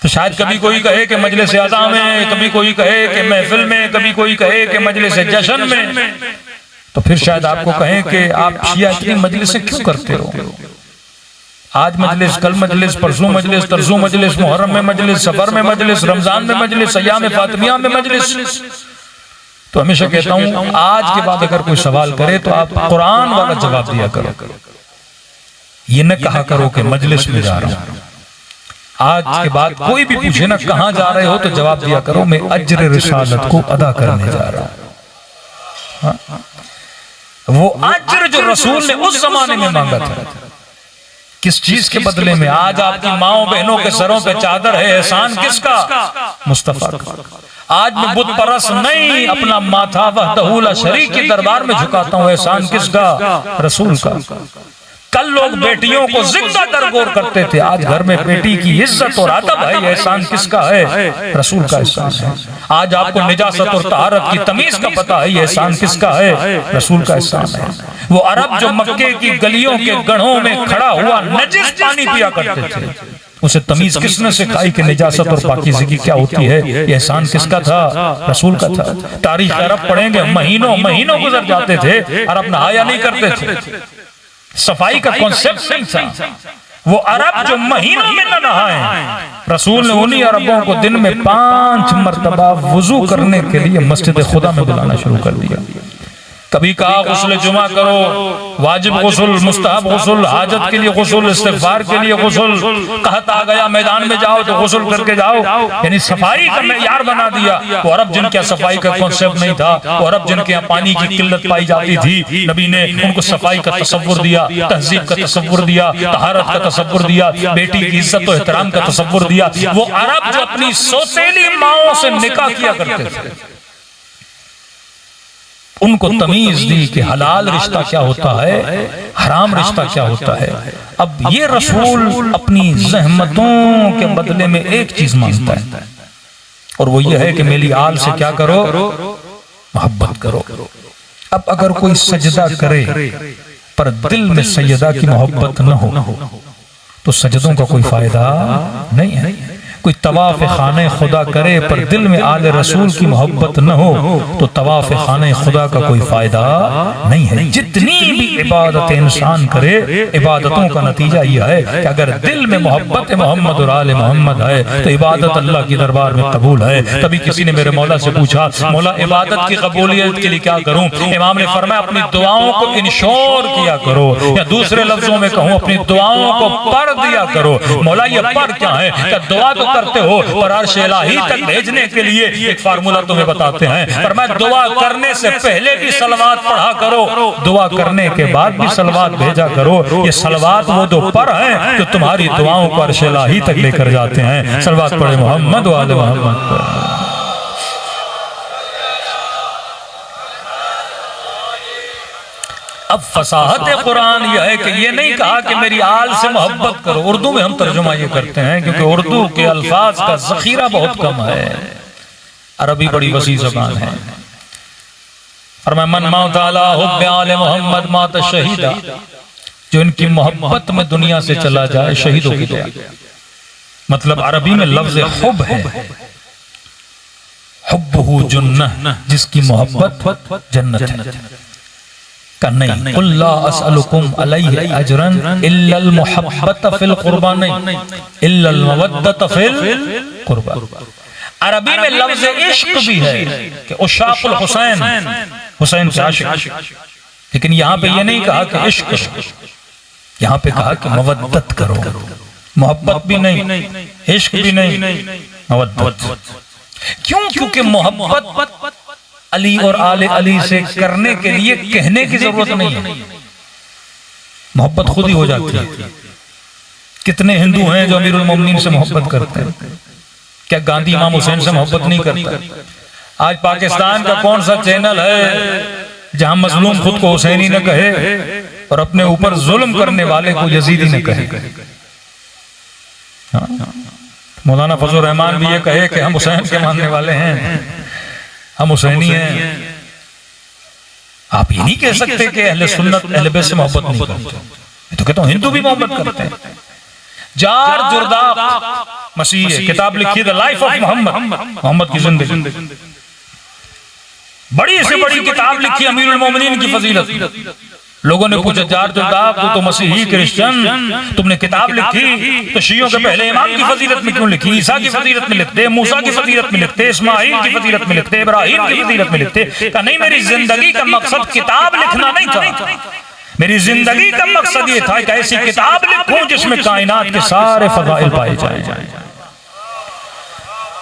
तो शायद कभी कोई कहे कि मजलिस अज़ा में, कभी कोई कहे कि महफिल में, कभी कोई कहे कि मजलिस जश्न में। तो फिर शायद आपको कहें कि आप शिया इतनी मजलिसें क्यों करते हो? आज मजलिस, कल मजलिस, परसों मजलिस, तरसों मजलिस, मुहर्रम में मजलिस, सफर में मजलिस, रमजान में मजलिस, अय्याम फातिमिया में मजलिस। तो हमेशा कहता हूं आज के बाद अगर कोई सवाल करे तो आप कुरान वाला जवाब दिया करो, ये न कहा करो कि मजलिस में जा रहा हूं। आज के बाद कोई भी पूछे ना कहां जा रहे हो, तो जवाब दिया करो मैं अज्र रिसालत को अदा करने जा रहा हूं। वो अज्र जो रसूल ने उस जमाने में मांगा था, किस चीज के बदले में? आज आपकी माओ बहनों के सरों पे चादर है, एहसान किसका? मुस्तफा का। आज मैं बुत परस नहीं, अपना माथा वहदहुल शरीक के दरबार में झुकाता हूं, एहसान किसका? रसूल का। कल लोग बेटियों को जिंदा दरगोर करते थे, आज घर में बेटी की इज्जत और अदब है, एहसान किसका है? रसूल का एहसान है। आज आपको निजासत और तहारत की तमीज का पता है, एहसान किसका है? रसूल का एहसान है। वो अरब जो मक्के की गलियों के गढ़ों में खड़ा हुआ नजिस पानी पिया करते थे, उसे तमीज किसने सिखाई कि निजासत और पाकीज़गी क्या होती है? ये एहसान किसका था? रसूल का था। तारीख अरब पढ़ेंगे, महीनों महीनों गुजर जाते थे, अरब नहाया नहीं करते थे, सफाई का कॉन्सेप्ट नहीं था। वो अरब जो महीनों में न नहाए, रसूल ने उन्हीं अरबों को दिन में 5 मरतबा वुजू करने के लिए मस्जिद खुदा में बुलाना शुरू कर दिया। कभी कहा गुस्ल जुमा करो, वाजिब गुस्ल, मुस्तहब गुस्ल, हाजत के लिए गुस्ल, इस्तिग़फ़ार के लिए गुस्ल, कहत आ गया मैदान में जाओ तो गुस्ल करके जाओ, यानी सफाई का मेयार बना दिया। वो अरब जिनके यहाँ सफाई का कॉन्सेप्ट नहीं था, वो अरब जिनके यहाँ पानी की किल्लत पाई जाती थी, नबी ने उनको सफाई का तसव्वुर दिया, तहजीब का तसव्वुर दिया, तहारत का तसव्वुर दिया, बेटी की इज्जत और एहतराम का तसव्वुर दिया। वो अरब जो अपनी सौतेली माओं से निकाह किया करते थे, उनको तमीज दी कि हलाल रिश्ता क्या होता है, हराम रिश्ता क्या होता है। अब ये रसूल अपनी जहमतों के बदले में एक चीज मांगता है, और वो ये है कि मेरी आल से क्या करो? मोहब्बत करो। अब अगर कोई सजदा करे पर दिल में सैयदा की मोहब्बत न हो, तो सजदों का कोई फायदा नहीं है। कोई तवाफ खाने खुदा करे पर दिल में आले रसूल की मोहब्बत न हो, तो तवाफ खाने खुदा का कोई फायदा नहीं है। जितनी भी इबादत इंसान करे, इबादतों का नतीजा यह है कि अगर दिल में मोहब्बत मोहम्मद और आले मोहम्मद है तो इबादत अल्लाह के दरबार में कबूल है। कभी किसी ने मेरे मौला से पूछा, मौला इबादत की कबूलियत के लिए क्या करूं? इमाम ने फरमाया अपनी दुआओं को इंश्योर किया करो, या दूसरे लफ्जों में कहूं अपनी दुआओं को पढ़ दिया करो। मौला ये पढ़ क्या है? क्या दुआ तो करते हो पर अर्श इलाही तक भेजने के लिए एक फार्मूला तुम्हें बताते हैं, पर मैं दुआ करने से पहले भी सलवात पढ़ा करो, दुआ करने के बाद भी सलवात भेजा करो। ये सलवात वो दो पर हैं जो तुम्हारी दुआओं को अर्श इलाही तक लेकर जाते हैं। सलवात पढ़े मोहम्मद व आले मोहम्मद। अब फसाहत कुरान यह है कि ये नहीं कहा कि मेरी आल से मोहब्बत करो। उर्दू में हम तर्जुमा ये करते हैं क्योंकि उर्दू के अल्फाज का जखीरा बहुत कम है, अरबी बड़ी वसी ज़बान है। और मैं मन मौताला हुब्बे आले मोहम्मद मात शहीदा, जो इनकी मोहब्बत में दुनिया से चला जाए शहीद हो गया। मतलब अरबी में लफ्ज हुब है, हुब्बुहु जन्नह, जिसकी मोहब्बत जन्नत है। का नहीं, कुल ला असअलुकुम अलैहि अजरन इल्लल मुहब्बत फिल कुर्बा, नहीं इल्लल मवद्दत फिल कुर्बा। अरबी में लफ्ज इश्क भी है कि उशाकुल हुसैन, हुसैन के आशिक, लेकिन यहाँ पे ये नहीं कहा कि इश्क, यहाँ पे कहा कि मवद्दत करो, मोहब्बत भी नहीं, इश्क भी नहीं, मवद्दत। क्यों? क्योंकि मोहब्बत अली और आले अली से करने के लिए कहने की जरूरत नहीं है, मोहब्बत खुद ही हो जाती है। कितने हिंदू हैं जो अमीरुल मोमिनीन से मोहब्बत करते हैं? क्या गांधी इमाम हुसैन से मोहब्बत नहीं करता? आज पाकिस्तान का कौन सा चैनल है जहां मजलूम खुद को हुसैनी न कहे और अपने ऊपर जुल्म करने वाले को यजीदी न कहे? मौलाना फजल रहमान भी ये कहे कि हम हुसैन के मानने वाले हैं, हम हुसैनी हैं। आप ये नहीं कह सकते कि अहले सुन्नत अहले बैत से मोहब्बत नहीं करते। तो कहता हूं हिंदू भी मोहब्बत करते हैं। जार जुर्दाक मसीह है, किताब लिखी the life of Muhammad, Muhammad की जिंदगी, बड़ी से बड़ी किताब लिखी अमीरुल मोमिनीन की फजीलत। लोगों ने पूछा जार जुर्दाक तू तो मसीही क्रिश्चियन, तुमने किताब लिखी तो शियों के पहले इमाम की फजीलत में क्यों लिखी? ईसा की फजीलत में लिखते, मूसा की फजीलत में लिखते, इस्माइल की फजीलत में लिखते, इब्राहिम की फजीलत में लिखते। कहा नहीं, मेरी जिंदगी का मकसद किताब लिखना नहीं था, मेरी जिंदगी का मकसद ये था कि ऐसी किताब लिखूं जिसमें कायनात के सारे फजाइल पाए जाए।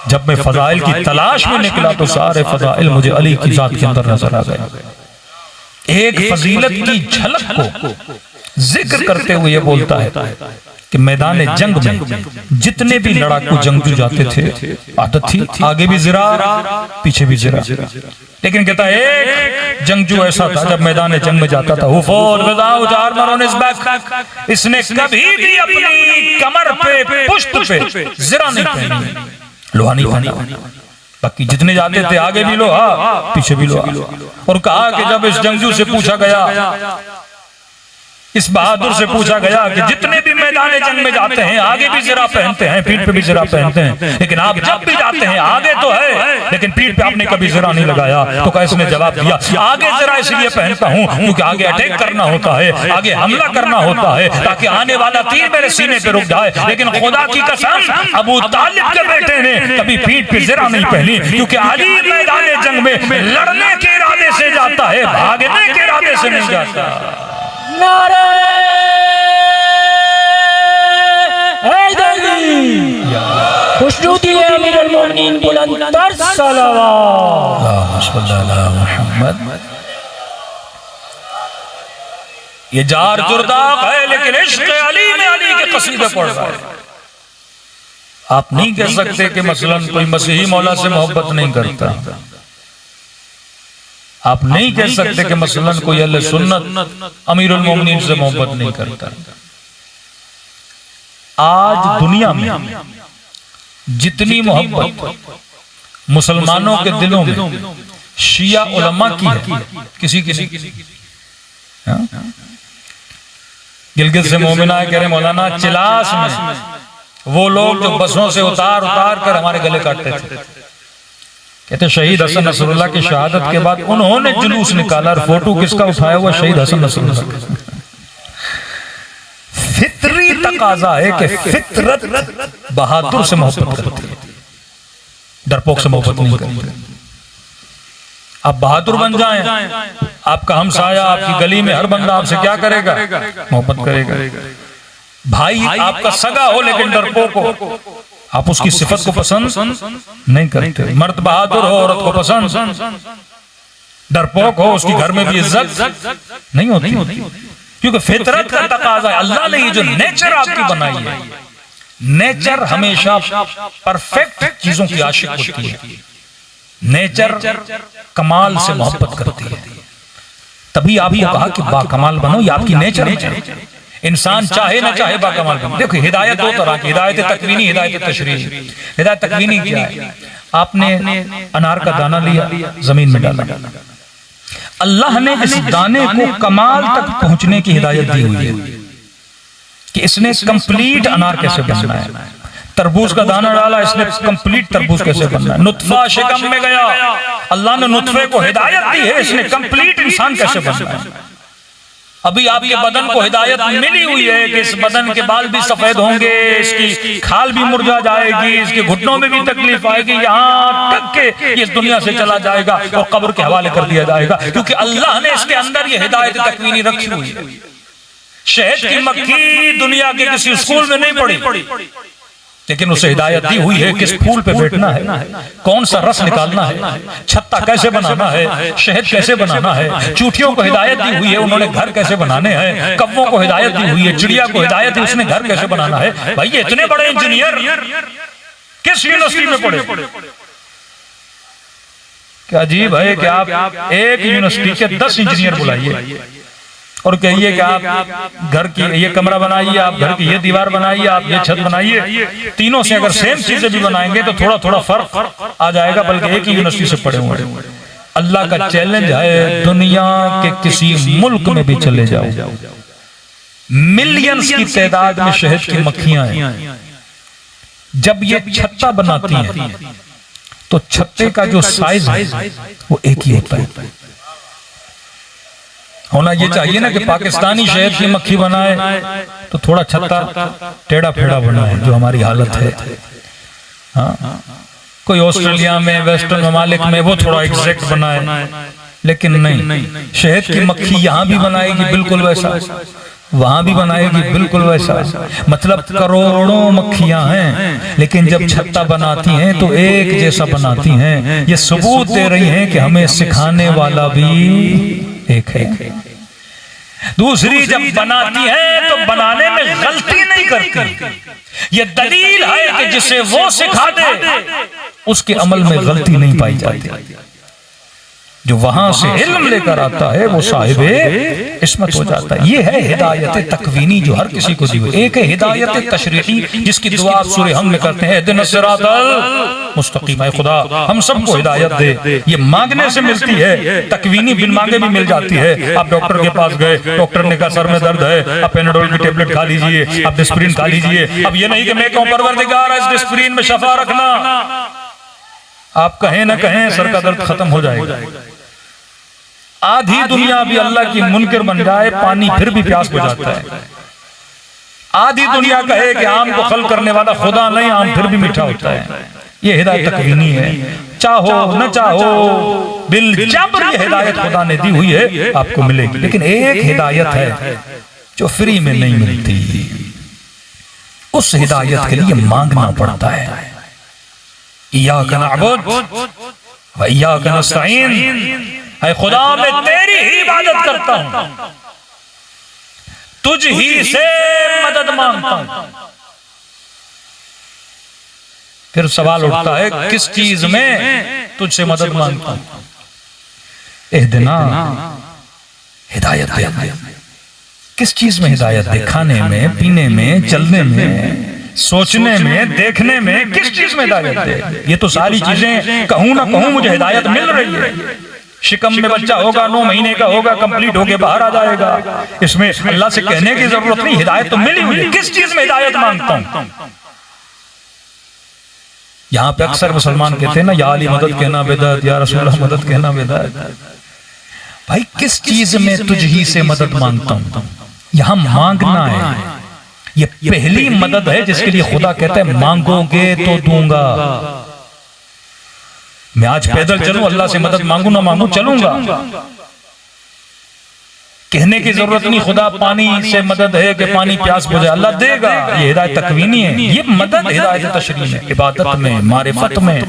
जब मैं फजाइल की तलाश में निकला तो सारे फजाइल मुझे अली की जात के अंदर नजर आ गए। एक फजीलत की झलक को जिक्र करते हुए ये बोलता है कि मैदान जंग में जितने भी लड़ाकू जंगजू जाते थे, आदत थी आगे भी ज़रा पीछे भी ज़रा, लेकिन कहता है एक जंगजू ऐसा था जब मैदान जंग में जाता था, इसने कभी भी अपनी कमर पे पुश्त पे ज़रा नहीं पहनी, लोहा नहीं पहना। बाकी जितने जाते थे आगे भी लोहा पीछे भी लोहा। और कहा कि जब इस जंगजू से पूछा गया, इस बहादुर से पूछा गया कि जितने भी मैदान जंग में जाते हैं आगे भी ज़रा पहनते हैं, पीठ पे भी ज़रा पहनते हैं, लेकिन आप जब भी जाते हैं आगे तो है लेकिन पीठ पे आपने कभी ज़रा नहीं लगाया। तो कैसे ने जवाब दिया, आगे ज़रा इसलिए पहनता हूं क्योंकि आगे अटैक करना होता है, आगे हमला करना होता है ताकि आने वाला तीर मेरे सीने पे रुक जाए। लेकिन खुदा की कसम अबू तालिब के बेटे ने कभी पीठ पे ज़रा नहीं पहनी, क्योंकि अली मैदान जंग में लड़ने के इरादे से जाता है, भागने के इरादे से नहीं जाता। नारे खुशनूदी अमीरुल मोमिनीन बुलंदतर सलावत मुहम्मद। ये जार जुर्दाक है लेकिन इश्क अली में अली के कसीदे पढ़ रहा है। आप नहीं कह सकते कि मसलन कोई मसीही मौला से मोहब्बत नहीं करता, आप नहीं कह सकते कि मसलन कोई अहले सुन्नत अमीरुल मोमिनीन से मोहब्बत नहीं करता। आज दुनिया में जितनी मोहब्बत मुसलमानों के दिलों में शिया उलमा की है, किसी की नहीं। गिलगित से मोमिना कह रहे मौलाना चिलास में वो लोग जो बसों से उतार उतार कर हमारे गले काटते थे, कहते शहीद हसन नसरुल्लाह की शहादत के बाद उन्होंने जुलूस निकाला और फोटो किसका उठाया हुआ, शहीद हसन नसरुल्लाह। फितरी तकाजा है कि फितरत बहादुर से मोहब्बत करती है, डरपोक से मोहब्बत नहीं करती। आप बहादुर बन जाएं, आपका हमसाया आपकी गली में हर बंदा आपसे क्या करेगा, मोहब्बत करेगा। भाई आपका सगा हो लेकिन डरपोक हो, आप उसकी सिफत को पसंद नहीं करते। मर्द बहादुर हो, औरत को पसंद, डरपोक हो उसकी घर में भी इज्जत नहीं होती, क्योंकि फितरत का तकाजा है। अल्लाह ने ये जो नेचर आपकी बनाई है, नेचर हमेशा परफेक्ट चीजों की आशिक होती है, नेचर कमाल से मोहब्बत करती है। तभी आपको कहा कि बाकमाल बनो, ये आपकी नेचर है। इंसान चाहे ना चाहे बाकमाल बनो। देखो हिदायत दो तरह की, हिदायत तकवीनी, हिदायत तशरीही। हिदायत तकवीनी क्या है, आपने अनार का दाना लिया जमीन में डाला, अल्लाह ने इस दाने को कमाल तक पहुंचने की हिदायत दी हुई है कि इसने कंप्लीट अनार कैसे बनना है। तरबूज का दाना डाला, इसने कंप्लीट तरबूज कैसे बनना है। नुत्फा शिकम में गया, अल्लाह ने नुत्फे को हिदायत दी है, इसने कंप्लीट इंसान कैसे बनना है। अभी आपके बदन को हिदायत मिली हुई है कि इस बदन के बाल भी सफेद होंगे, इसकी खाल भी मुरझा जाएगी, इसके घुटनों में भी तकलीफ आएगी, यहाँ तक के इस दुनिया से चला जाएगा और कब्र के हवाले कर दिया जाएगा, क्योंकि अल्लाह ने इसके अंदर ये हिदायत तकवीनी रखी हुई है। शहद की मक्खी दुनिया के किसी स्कूल में नहीं पढ़ी, लेकिन उसे हिदायत दी हुई है किस फूल पे बैठना है, कौन सा रस निकालना है, छत्ता कैसे बनाना है, शहद कैसे बनाना है। चूटियों को हिदायत दी हुई है उन्होंने घर कैसे बनाने हैं, कौवों को हिदायत दी हुई है, चिड़िया को हिदायत है उसने घर कैसे बनाना है। भाई ये इतने बड़े इंजीनियर किस यूनिवर्सिटी में पढ़े? क्या अजीब है कि आप एक यूनिवर्सिटी के 10 इंजीनियर बुलाइए और कहिए कि आप घर की ये कमरा बनाइए, आप घर की ये दीवार बनाइए, आप ये छत बनाइए। तीनों से अगर सेम चीजें भी बनाएंगे तो थोड़ा थोड़ा फर्क आ जाएगा, बल्कि एक ही यूनिवर्सिटी से पढ़े हुए। अल्लाह का चैलेंज है, दुनिया के किसी मुल्क में भी चले जाओ, मिलियंस की तादाद में शहद की मक्खियां हैं। जब ये छत्ता बनाती हैं तो छत्ते का जो साइज है वो एक ही होता है। होना ये चाहिए ना कि पाकिस्तानी शहद की मक्खी बनाए तो थोड़ा छत्ता टेढ़ा फेड़ा बनाए, जो हमारी हालत है। हाँ, कोई ऑस्ट्रेलिया में, वेस्टर्न ममालिक में वो थोड़ा एग्जैक्ट बनाए, लेकिन नहीं, शहद की मक्खी यहाँ भी बनाएगी बिल्कुल वैसा, वहां भी बनाएगी बिल्कुल वैसा। मतलब करोड़ों मक्खियां हैं, लेकिन जब छत्ता बनाती हैं तो एक जैसा बनाती हैं। ये सबूत दे रही हैं कि हमें सिखाने वाला भी एक है। दूसरी, जब बनाती है तो बनाने में गलती नहीं करती। ये दलील है कि जिसे वो सिखा दे उसके अमल में गलती नहीं पाई जाती। जो वहां से इल्म लेकर आता है वो साहिबे इस्मत हो जाता है। ये है हिदायत तकवीनी जो हर किसी को दी हुई। एक है हिदायत तशरीही जिसकी दुआ आप सूरह हम में करते हैं, इहदिनस सिरातल मुस्तकीम। है खुदा हम सबको हिदायत दे। ये मांगने से मिलती है, तकवीनी बिन मांगे भी मिल जाती है। आप डॉक्टर के पास गए, डॉक्टर ने कहा सर में दर्द है, आप पेनाडोल की टेबलेट खा लीजिए, आप डिस्प्रिन खा लीजिए। अब ये नहीं कि मैं कहूं परवरदिगार इस डिस्प्रिन में शफा रखना, आप कहें ना कहें सर का दर्द खत्म हो जाएगा। आधी दुनिया भी अल्लाह की मुनकर बन जाए, पानी फिर भी प्यास बुझाता है। आधी दुनिया कहे कि आम को फल करने वाला खुदा नहीं, आम फिर भी मीठा होता है। ये हिदायत तकवीनी है, चाहो न चाहो बिल जबर ये हिदायत खुदा ने दी हुई है, आपको मिलेगी। लेकिन एक हिदायत है जो फ्री में नहीं मिलती, उस हिदायत के लिए मांगना पड़ता है। इय्याका नअबुद व इय्याका नस्तईन। ऐ खुदा मैं तेरी ही इबादत करता हूं, तुझ ही से मदद मांगता हूं। फिर सवाल उठता है किस चीज में तुझसे मदद मांगता हूं? इहदिना, हिदायत दे। किस चीज में हिदायत दे? खाने में, पीने में, चलने में, सोचने में, देखने में, किस चीज में हिदायत दे? ये तो सारी चीजें कहूं ना कहूं मुझे हिदायत मिल रही है। शिकम में बच्चा होगा, 9 महीने का होगा, कंप्लीट होके बाहर आ जाएगा। इसमें अल्लाह से कहने की जरूरत नहीं, हिदायत तो मिली हुई है। किस चीज में हिदायत मांगता हूं? यहाँ पे अक्सर मुसलमान कहते हैं ना, या अली मदद कहना बिदअत, या रसूलुल्लाह मदद कहना बिदअत। भाई किस चीज में तुझ ही से मदद मांगता हूं? यहाँ मांगना है, ये पहली मदद है जिसके लिए खुदा कहता है मांगोगे तो दूंगा। मैं आज पैदल चलूं, अल्लाह से मदद मांगू ना मांगू, चलूंगा। कहने की जरूरत नहीं खुदा पानी से मदद है कि पानी प्यास बुझे, अल्लाह देगा। ये हिदायत तकवीनी है। ये मदद हिदायत तशरीह है, इबादत में, मारिफत में।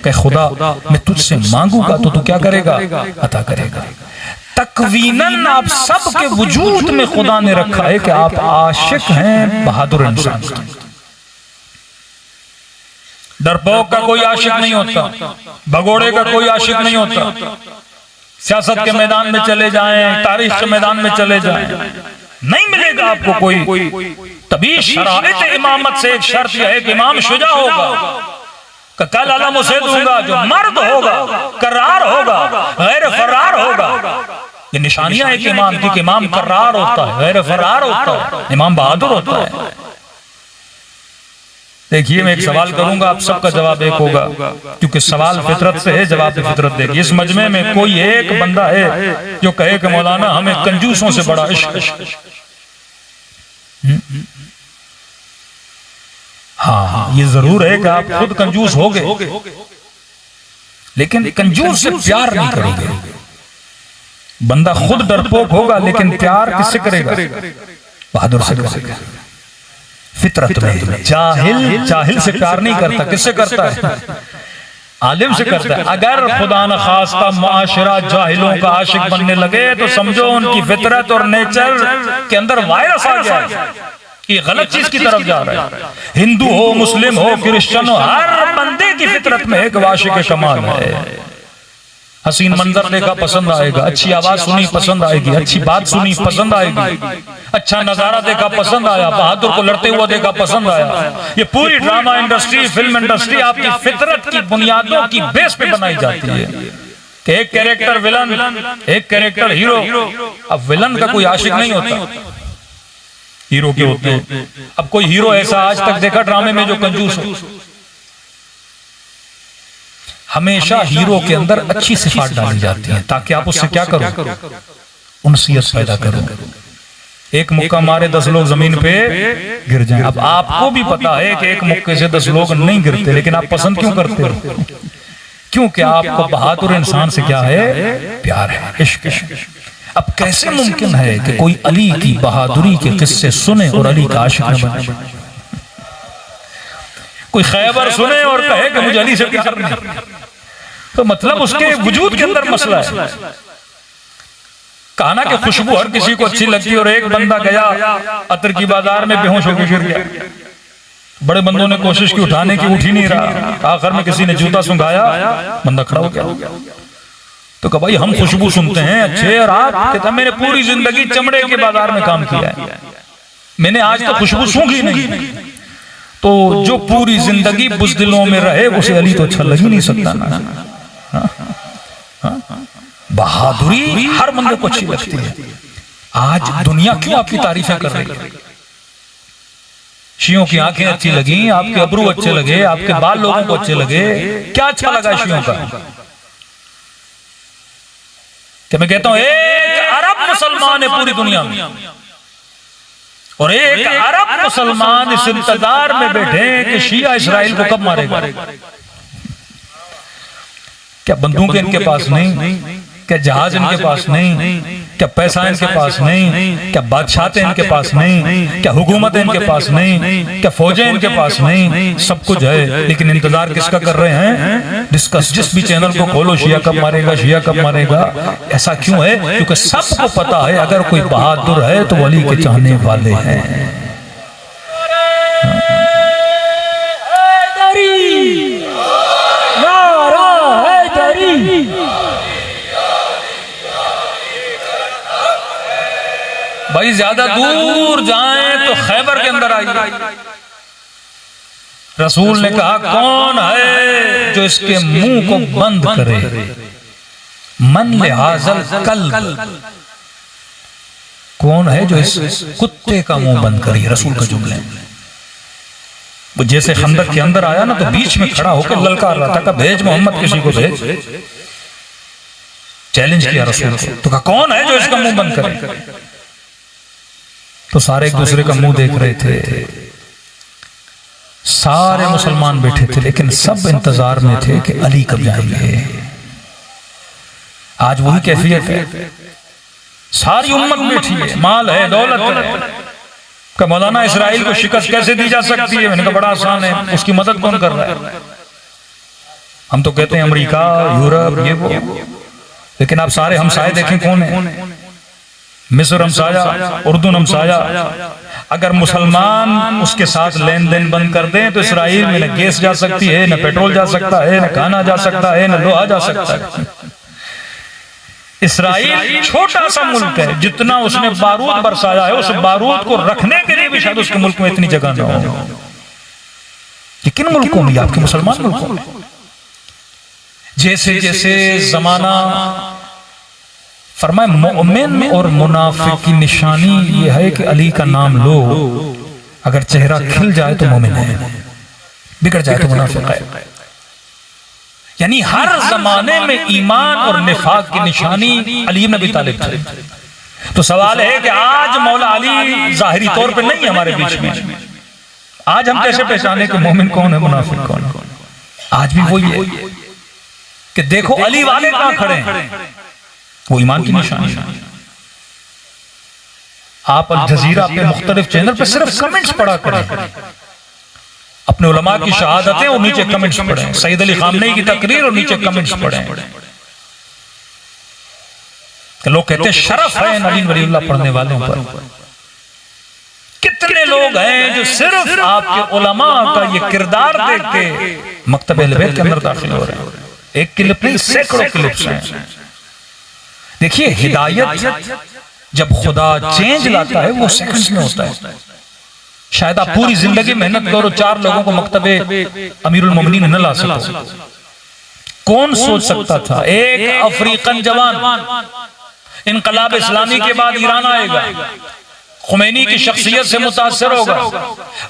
कि खुदा मैं तुझसे मांगूंगा तो तू क्या करेगा? अता करेगा। तकवीनन आप सबके वजूद में खुदा ने रखा है कि आप आशिक हैं बहादुर इंसान। डरपोक का कोई आशिक नहीं होता, भगोड़े का कोई आशिक नहीं होता। सियासत के मैदान में चले जाएं, तारीख के मैदान में चले जाएं, नहीं मिलेगा आपको कोई। तभी शराइत इमामत से एक शर्त यह है कि इमाम शुजा होगा, कल अलम उसे दूंगा जो मर्द होगा, करार होगा, गैर फरार होगा। ये निशानियां है कि इमाम की, कि इमाम करार होता है, गैर फरार होता है, इमाम बहादुर होता है। देखिए मैं एक सवाल करूंगा, आप सबका जवाब एक होगा, क्योंकि सवाल फितरत से है, जवाब भी फितरत देगी। इस मजमे में कोई एक बंदा है जो कहे कि मौलाना हमें कंजूसों से बड़ा इश्क। हाँ, ये जरूर है कि आप खुद कंजूस हो गए, लेकिन कंजूस से प्यार नहीं करोगे। बंदा खुद डरपोक होगा, लेकिन प्यार किससे करेगा? बहादुर से करेगा। फितरत में जाहिल से प्यार नहीं करता, किससे करता है? आलिम से करता है। अगर खुदा न खास्ता मुआशरा जाहिलों का आशिक बनने लगे तो समझो उनकी फितरत और नेचर के अंदर वायरस आ गया कि गलत चीज की तरफ जा रहा है। हिंदू हो, मुस्लिम हो, क्रिश्चियन हो, हर बंदे की फितरत में एक आशिक कमाल है। हसीन मंजर देखा पसंद आएगा, अच्छी आवाज सुनी पसंद आएगी, अच्छी बात सुनी पसंद आएगी, अच्छा नजारा देखा पसंद आया, बहादुर को लड़ते हुआ देखा पसंद आया। ये पूरी ड्रामा इंडस्ट्री, फिल्म इंडस्ट्री आपकी फितरत की बुनियादों की बेस पे बनाई जाती है कि एक कैरेक्टर विलन, एक कैरेक्टर हीरो। अब विलन का कोई आशिक नहीं होता, हीरो के होते हैं। अब कोई हीरो ऐसा आज तक देखा ड्रामे में जो कंजूस हो? हमेशा हीरो के अंदर अच्छी सिफात डाली जाती है ताकि आप उससे क्या करो? उनसियत पैदा करो। एक मुक्का मारे 10 लोग जमीन पे गिर जाएं। अब आपको भी पता है कि एक मुक्के से 10 लोग नहीं गिरते, लेकिन आप पसंद क्यों करते हो? क्योंकि आपको बहादुर इंसान से क्या है? प्यार है, इश्क। अब कैसे मुमकिन है कि कोई अली की बहादुरी के किस्से सुने और अली का आशिक न बने? कोई खैबर सुने और कहे कि मुझे अली से प्यार नहीं, तो मतलब उसके वजूद के अंदर मसला है। कहना कि खुशबू हर किसी को अच्छी लगती है, और एक बंदा गया अतर की बाजार में बेहोश होकर गिर गया। बड़े बंदों ने कोशिश की उठाने की, उठ ही नहीं रहा। आखिर में किसी ने जूता सुंघाया, बंदा खड़ा हो गया। तो कहा भाई हम खुशबू सुनते हैं अच्छे, और आप कहता मैंने पूरी जिंदगी चमड़े के बाजार में काम किया है, मैंने आज तक खुशबू सूंघी नहीं। तो जो पूरी जिंदगी बुज़दिलों में रहे उसे अली तो अच्छा लग ही नहीं सकता ना। बहादुरी हर बंदे को अच्छी लगती है। आज दुनिया क्यों आपकी तारीफें कर रही है? शियों की आंखें अच्छी लगी, आपके अबरू अच्छे लगे, आपके बाल लोगों को अच्छे लगे, क्या अच्छा लगा शियों का? क्या मैं कहता हूं एक अरब मुसलमान है पूरी दुनिया में, और एक अरब मुसलमान इस इंतजार में बैठे कि शिया इस्राइल को कब मारेगा। क्या बंदूकें इनके पास नहीं? क्या जहाज इनके पास नहीं? क्या पैसा इनके पास नहीं? क्या बादशाहतें इनके पास नहीं? क्या हुकूमतें इनके पास नहीं? क्या फौजें इनके पास नहीं? सब कुछ है, लेकिन इंतजार किसका कर रहे हैं? डिस्कस जिस भी चैनल को खोलो, शिया कब मारेगा, शिया कब मारेगा। ऐसा क्यों है? क्योंकि सबको पता है अगर कोई बहादुर है तो वली के चाहने वाले हैं। भाई ज्यादा दूर जाएं तो खैबर के अंदर आइए। रसूल ने कहा कौन है जो इसके मुंह को बंद करे? मन लिहाजल कल, कौन है जो इस कुत्ते का मुंह बंद करे? रसूल का जुमला। वो जैसे खंदक के अंदर आया ना तो बीच में खड़ा होकर ललकार रहा था, भेज मोहम्मद, किसी को भेज। चैलेंज किया रसूल को, तो कहा कौन है जो इसका मुंह बंद करे? तो सारे एक दूसरे का मुंह देख रहे थे, सारे मुसलमान बैठे थे, लेकिन सब इंतजार में थे कि अली कब जाएंगे। आज वही कैफियत है, सारी उम्मत बैठी है, माल है, दौलत है। का मौलाना इस्राइल को शिकस्त कैसे दी जा सकती है? मैंने कहा बड़ा आसान है, उसकी मदद कौन कर रहा है? हम तो कहते हैं अमेरिका, यूरोप, ये वो, लेकिन आप सारे हमसाये देखें कौन है? मिस्र हमसाया, उर्दू हमसाया। अगर मुसलमान उसके साथ लेन देन बंद कर दें तो इसराइल में न गैस जा सकती है, न पेट्रोल जा सकता है, न खाना जा सकता है, न लोहा जा सकता है। इसराइल छोटा सा मुल्क है, जितना उसने बारूद बरसाया है उस बारूद को रखने के लिए भी शायद उसके मुल्क में इतनी जगह न हो। ये किन मुल्कों में? आपके मुसलमान मुल्कों में। जैसे जैसे जमाना फरमाए मोमिन और मुनाफिक की निशानी ये है कि अली का नाम लो, अगर चेहरा खिल जाए तो मोमिन है, बिगड़ जाए तो मुनाफिक है। यानी हर जमाने में ईमान और निफाक की निशानी अली इब्न अबी तालिब थे। तो सवाल है कि आज मौला अली जाहिरी तौर पे नहीं है हमारे बीच में, आज हम कैसे पहचाने कि मोमिन कौन है मुनाफिक कौन है? आज भी वही है कि देखो अली वाले कहां खड़े हैं, वो ईमान की निशानी है। आप अल जजीरा पे मुख्तलिफ चैनल पे सिर्फ कमेंट्स पढ़ा करें, अपने उलमा की शहादतें और नीचे कमेंट्स पढ़ें, सईद अली खामनेई की तकरीर और नीचे कमेंट्स पढ़ें। लोग कहते हैं शरफ है नबी वलीउल्लाह पढ़ने वालों पर। कितने लोग हैं जो सिर्फ आपके उलमा का ये किरदार देख के मकतब अहले बैत के अंदर दाखिल हो रहे हैं। एक क्लिप नहीं, सैकड़ों क्लिप्स हैं। देखिए हिदायत जब खुदा चेंज लाता है वो सेकंड्स में होता है। शायद आप पूरी जिंदगी मेहनत करो, 4 लोगों को मकतबे अमीरुल मोमिनीन न ला सको। कौन सोच सकता था एक अफ्रीकन जवान इनकलाब इस्लामी के बाद ईरान आएगा, खुमैनी की शख्सियत से मुतासर होगा,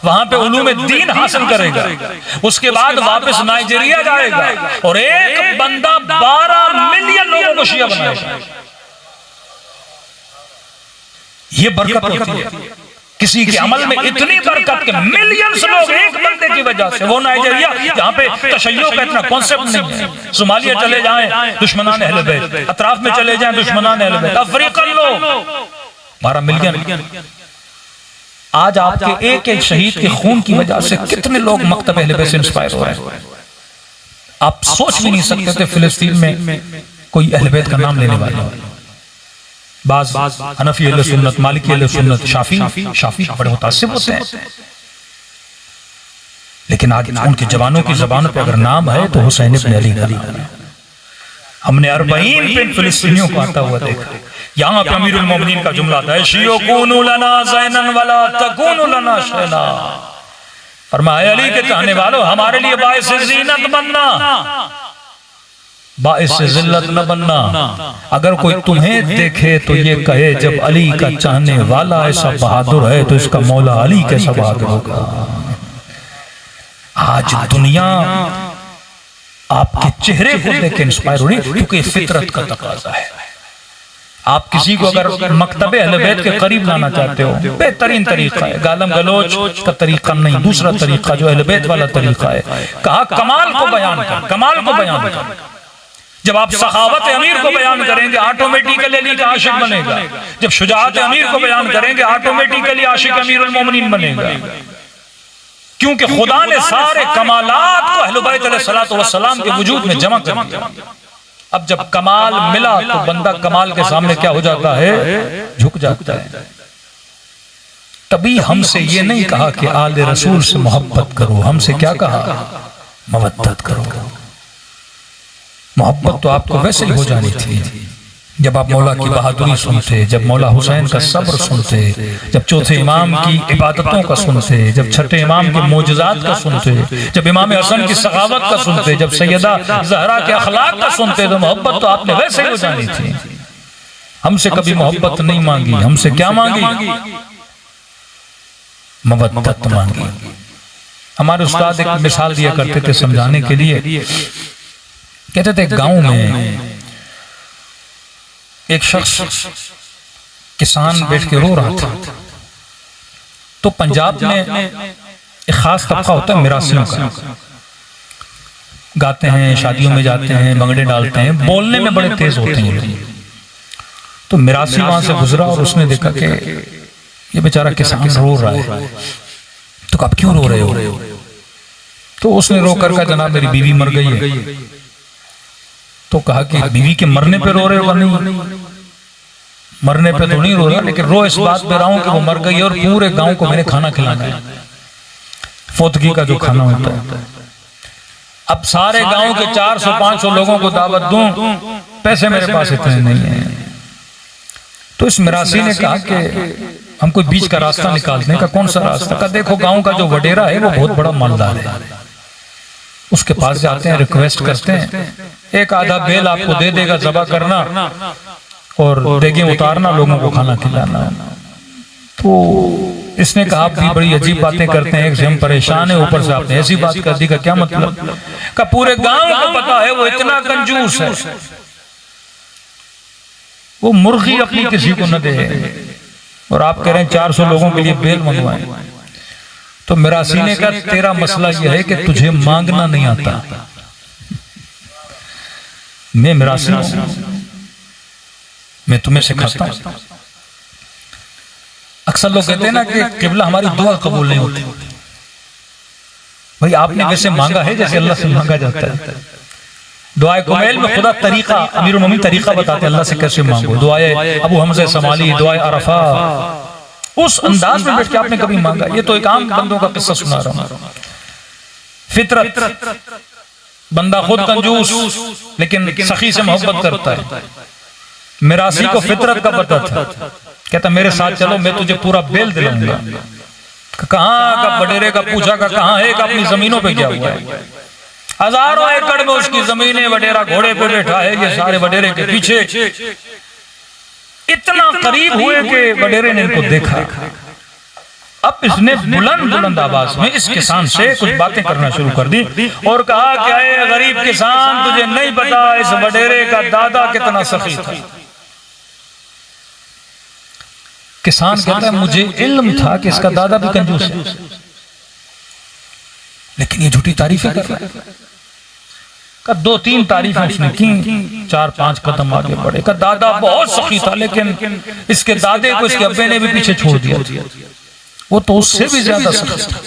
वहां पे उलूम दीन हासिल करेगा, उसके बाद वापस नाइजीरिया जाएगा और एक बंदा 12 मिलियन लोगों को शिया बनाएगा। ये बरकत होती है किसी के अमल में, इतनी बरकत के मिलियंस लोग एक बंदे की वजह से। वो नाइजीरिया जहां पे तशय्यो का इतना कॉन्सेप्ट नहीं है, सोमालिया चले जाएं दुश्मनान अहले बैत, अतराफ में चले जाएं दुश्मनान अहले बैत, अफ्रीकन लोग 12 मिलियन। आज आपके एक एक शहीद के खून की वजह से कितने लोग मकतब अहले बैत से इंस्पायर हो रहे हैं। आप सोच भी नहीं सकते थे फिलिस्तीन में कोई अहले बैत का नाम लेने वाला। बाज हनफी अहले सुन्नत, मालिकी अहले सुन्नत, शाफी बड़े मुतासिब होते हैं, लेकिन आज उनके जवानों की जबानों पे अगर नाम है तो हुसैन इब्न अली का नाम है। हमने 40 पे फिलिस्तीनियों को आता हुआ देखा। यहाँ पे अमीरुल मोमिनीन का जुमला था, शियो कूनू लना ज़ैनन वला तकूनू लना शैना। फरमाया अली के चाहने वालों, हमारे लिए बाइस ज़ीनत बनना, बाइस जिल्लत न बनना। अगर कोई तुम्हें देखे तो ये कहे जब अली का चाहने वाला ऐसा बहादुर है तो इसका मौला अली कैसा बहादुर होगा। आज दुनिया आपके चेहरे को देख के इंस्पायर हो रही, क्योंकि फितरत का तकाजा है। आप किसी को अगर मकतबे अहले बैत के करीब लाना चाहते हो, बेहतरीन तरीका है, गालम गलोच का तरीका नहीं, दूसरा तरीका जो अहले बैत वाला तरीका है। कहा कमाल को बयान कर, कमाल को बयान कर। जब आप सखावत अमीर को बयान करेंगे ऑटोमेटिकली अली का आशिक बनेगा। जब शुजाअत अमीर को बयान करेंगे ऑटोमेटिकली आशिक अमीरुल मोमिनीन बनेगा। क्योंकि खुदा ने सारे कमालात को अहले बैत अलैहिस्सलातु वस्सलाम के वजूद में जमा कर दिया। अब जब कमाल मिला तो बंदा कमाल के सामने क्या हो जाता है, झुक जाता है। तभी हमसे ये नहीं कहा कि आले रसूल से मोहब्बत करो, हमसे क्या कहा, मवद्दत करो। मोहब्बत तो आपको वैसे ही हो जानी थी जब आप मौला की बहादुरी सुनते, जब मौला हुसैन का सब्र सुनते, जब चौथे इमाम की इबादतों का सुनते, जब छठे इमाम के मोजज़ात का सुनते, जब इमाम हसन की सखावत का सुनते, जब सैयदा ज़हरा के अखलाक का सुनते, तो मोहब्बत तो आपने वैसे ही हो जानी थी। हमसे कभी मोहब्बत नहीं मांगी, हमसे क्या मांगी, मवद्दत मांगी। हमारे उस्ताद एक मिसाल दिया करते थे समझाने के लिए। कहते थे गांव में एक शख्स किसान बैठ के रो रहा था। तो पंजाब में एक खास तबका होता है मिरासियों का, गाते हैं, शादियों में जाते हैं, भंगड़े डालते हैं, बोलने में बड़े तेज होते हैं लोग। तो मिरासी वहां से गुजरा और उसने देखा कि ये बेचारा किसान रो रहा है। तो आप क्यों रो रहे हो? तो उसने रो कर कहा जनाब मेरी बीवी मर गई है। तो कहा कि बीवी के मरने पे रो रहे हो? नहीं, मरने पे तो नहीं रो रहा, लेकिन रो इस बात पे रहा हूं कि वो मर गई और पूरे गांव को मैंने खाना खिलाना है, फोतगी का जो खाना होता है। अब सारे गांव के 400-500 लोगों को दावत दूं, पैसे मेरे पास इतने नहीं है। तो इस मिरासी ने कहा कि हम कोई बीच का रास्ता निकालने का। कौन सा रास्ता? का देखो गांव का जो वडेरा है वो बहुत बड़ा मालदार है, उसके पास जाते हैं, रिक्वेस्ट करते हैं, एक आधा बेल आपको दे देगा, ज़बा करना और देगे उतारना, लोगों को खाना खिलाना। तो इसने कहा आप भी बड़ी अजीब बातें करते हैं, एक से हम परेशान है, ऊपर से आपने ऐसी बात कर दी, का क्या मतलब? का पूरे गांव को पता है वो इतना कंजूस है, वो मुर्गी अपनी किसी को न दे, और आप कह रहे हैं 400 लोगों के लिए बेल मंगवाएं। तो मिरासी ने कहा तेरा मसला यह है कि तुझे मांगना नहीं आता। मैं मिरासी हूं, मैं तुम्हें सिखाता हूं। अक्सर लोग कहते हैं ना कि किबला हमारी दुआ कबूल नहीं होती। भाई आपने वैसे मांगा है जैसे अल्लाह से मांगा जाता है। दुआए कुमैल में खुदा तरीका, अमीरुल मोमिनीन तरीका बताते हैं अल्लाह से कैसे मांगो। दुआए अबू हमजा समाली, दुआए अरफा, उस अंदाज में बैठ के आपने कभी मांगा? ये तो एक आम बंदों का किस्सा सुना रहा हूं। फितरत, बंदा खुद कंजूस लेकिन सखी से मोहब्बत करता है। मिरासी को फितरत का पता था, कहता मेरे साथ चलो मैं तुझे पूरा बेल दिलाऊंगा। कहाँ का बडेरे का पूछा, का कहाँ है, का अपनी जमीनों पे क्या हुआ है? हजारों एकड़ में उसकी जमीनें, वडेरा घोड़े पे बैठा है, ये सारे वडेरे के पीछे। इतना करीब हुए कि वडेरे ने इनको देखा। अब इसने बुलंद आवाज में इस किसान से कुछ बातें करना शुरू कर दी और कहा क्या है गरीब किसान, तुझे नहीं पता इस वडेरे का दादा कितना सखी था। किसान कहता है मुझे इल्म था कि इसका दादा भी कंजूस है, लेकिन ये झूठी तारीफें कर रहा है। का 2-3 तारीफें उसने की, 4-5 कदम आगे बढ़े। का दादा बहुत सखी था, लेकिन इसके दादे को इसके अब्बे ने भी पीछे छोड़ दिया, वो तो उससे भी ज्यादा सखी था।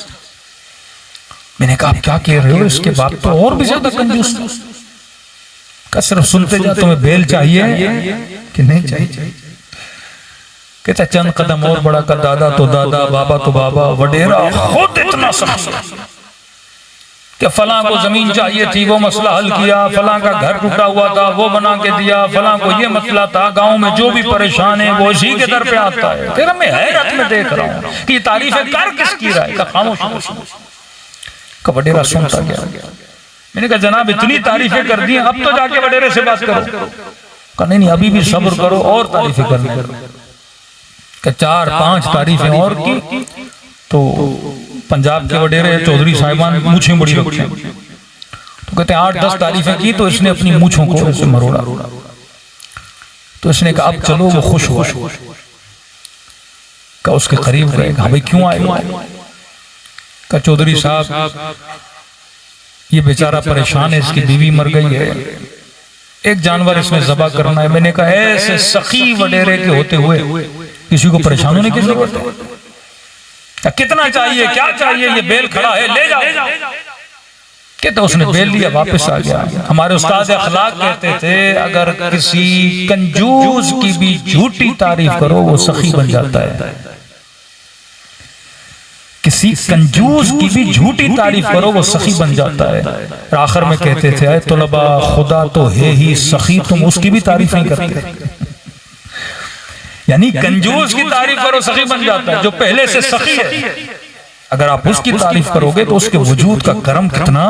मैंने कहा आप क्या कह रहे हो, इसके बाप तो और भी ज्यादा कंजूस था। का सिर्फ सुनते जा, तुम्हें बेल चाहिए कि नहीं चाहिए? कहता चंद कदम और बड़ा, का दादा तो दादा, बाबा तो बाबा, वडेरा खुद इतना सखी कि फलां को जमीन चाहिए थी, वो मसला हल किया, फलां का घर टूटा हुआ था, वो बना के दिया, फलां को ये मसला था, गांव में जो भी परेशान है वो इसी के दर पे आता है। तेरा मैं हैरत में देख रहा हूँ कि तारीफें कर किसकी रहा है? का खामोश। का वडेरा सुनता गया। मैंने कहा जनाब इतनी तारीफें कर दी, अब तो जाके वडेरे से बात करो। का नहीं अभी भी सब्र करो और तारीफें करनी। का 4-5 तारीफें और की तो पंजाब के वडेरे चौधरी साहिबान मूछें बड़ी रखी, तो कहते हैं 8-10 तारीफें की तो इसने अपनी मूछों को ऐसे मरोड़ा। तो इसने कहा अब चलो, वो खुश हुआ। का उसके करीब गए, कहा भाई क्यों आए? का चौधरी साहब ये बेचारा परेशान है, इसकी बीवी मर गई है, एक जानवर इसने ज़बा करना है। मैंने कहा ऐसे सखी वडेरे के होते हुए किसी को परेशान होने की जरूरत है? कितना चाहिए, क्या चाहिए? ये बेल खड़ा है, ले जाओ। कहते उसने बेल लिया, वापस आ गया। हमारे उस्ताद अखलाक कहते थे अगर किसी कंजूस की भी झूठी तारीफ करो वो सखी बन जाता है। किसी कंजूस की भी झूठी तारीफ करो वो सखी बन जाता है। और आखिर में कहते थे तलबा खुदा तो है ही सखी, तुम उसकी भी तारीफ नहीं करते। यानी कंजूस की तारीफ करो सखी बन जाता है, जो पहले से सखी है अगर आप उसकी तारीफ करोगे तो उसके वजूद का करम कितना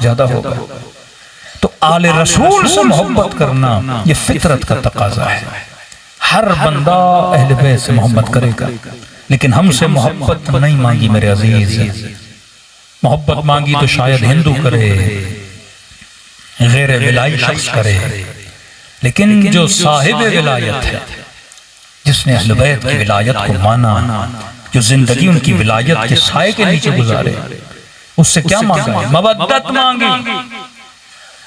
ज्यादा होगा। तो आले रसूल से मोहब्बत करना ये फितरत का तकाजा है। हर बंदा अहले बैत से मोहब्बत करेगा, लेकिन हमसे मोहब्बत नहीं मांगी मेरे अजीज। मोहब्बत मांगी तो शायद हिंदू करे, गैर विलाई शख्स करे, लेकिन जो साहिब विलायत है, जिसने अहले बैत की विलायत को माना, जो जिंदगी उनकी विलायत के साए के नीचे गुजारे, उससे क्या मांगा? मवद्दत मांगी।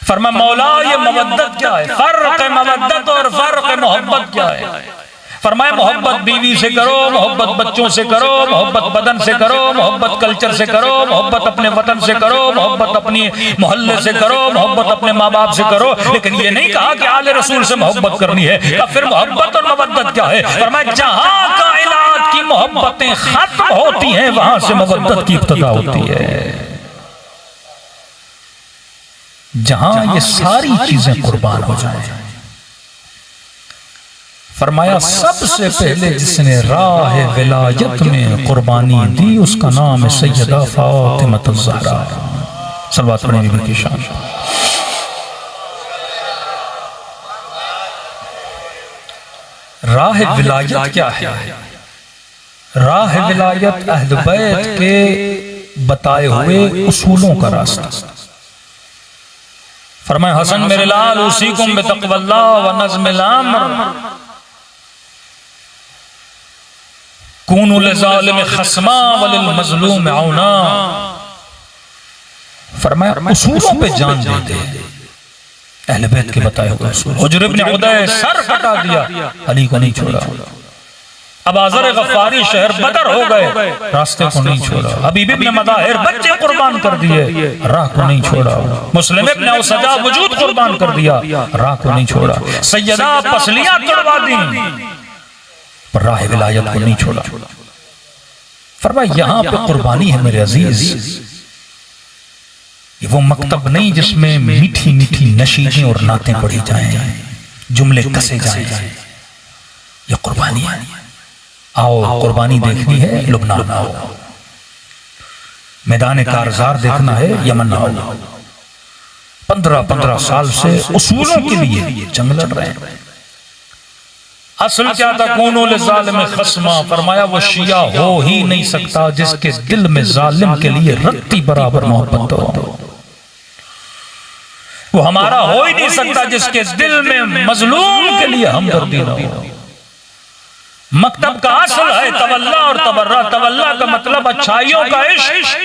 फरमा मौला ये मवद्दत क्या है? फर्क है मवद्दत और फर्क है मोहब्बत क्या है? फरमाया मोहब्बत बीवी से करो, मोहब्बत बच्चों से करो, मोहब्बत बदन से करो, मोहब्बत कल्चर से करो, मोहब्बत अपने वतन से करो, मोहब्बत अपनी मोहल्ले से करो, मोहब्बत अपने माँ बाप से करो। लेकिन ये नहीं कहा कि आले रसूल से मोहब्बत करनी है। अब फिर मोहब्बत और मवद्दत क्या है? फरमाया जहां कायनात की मोहब्बतें खत्म होती हैं वहां से मवद्दत की इब्तिदा होती है। जहां ये सारी चीजें कुर्बान हो जाए। फरमाया सबसे पहले जिसने राह विलायत में कुर्बानी दी उसका नाम है सैयदा फातिमा ज़हरा। सल्लल्लाहु अलैहि वसल्लम की शान। राह विलायत क्या है? राह विलायत अहल बैत के बताए हुए उसूलों का रास्ता। फरमाए हसन मेरे लाल उसीकुम बितक़वल्लाह व नज़्मिल अम्र कूनू लिज़ालिम खस्मा व लिलमज़लूम औना। फरमाया उसूलों पे जान दे दे, अहले बैत के बताए हुए उसूल। हुज्र इब्न उदै सर कटा दिया, अली को नहीं छोड़ा। अब आज़र गफ्फारी शहर बदर हो गए, रास्ते को नहीं छोड़ा। हबीब इब्न मदाहिर बच्चे कुर्बान कर दिए, राह को नहीं छोड़ा। मुस्लिम इब्न औसजा वजूद कुर्बान कर दिया, राह को नहीं छोड़ा। सैयदा पसलियां तोड़वा दी, पर राह विलायत को नहीं छोड़ा। फरमाया यहाँ पे कुर्बानी है मेरे अजीज, ये वो मकतब नहीं जिसमें मीठी मीठी नशीदें और नातें पढ़ी जाएं, जुमले कसे जाएं। ये कुर्बानी है। आओ कुर्बानी देखनी है, लुबनान आओ। मैदान कारजार देखना है, यमन आओ। 15-15 साल से उसूलों के लिए जंग लड़ रहे हैं। असल क्या था? कौनो लिज़ालिम खस्मा। फरमाया वो शिया हो ही नहीं सकता जिसके दिल में जालिम के लिए रत्ती बराबर मोहब्बत हो। वो हमारा हो ही नहीं सकता जिसके दिल में मजलूम के लिए हमदर्दी न हो। मकतब का असल है तवल्ला और तबर्रा। तवल्ला का मतलब अच्छाइयों का इश्क,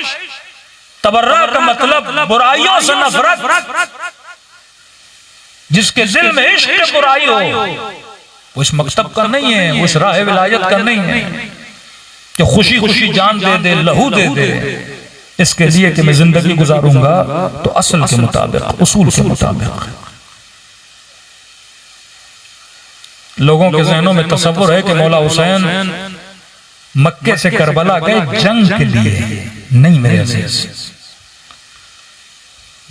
तबर्रा का मतलब बुराइयों से नफरत। जिसके दिल में इश्क बुराई हो वो इस मकतब का नहीं है, वो इस राह विलायत का नहीं है। कि खुशी खुशी जान दे दे, लहू दे दे इसके लिए कि मैं जिंदगी गुजारूंगा तो असल के मुताबिक, उसूल के मुताबिक। लोगों के जहनों में तसव्वुर है कि मौला हुसैन मक्के से करबला गए जंग के लिए। नहीं मेरे अजीज,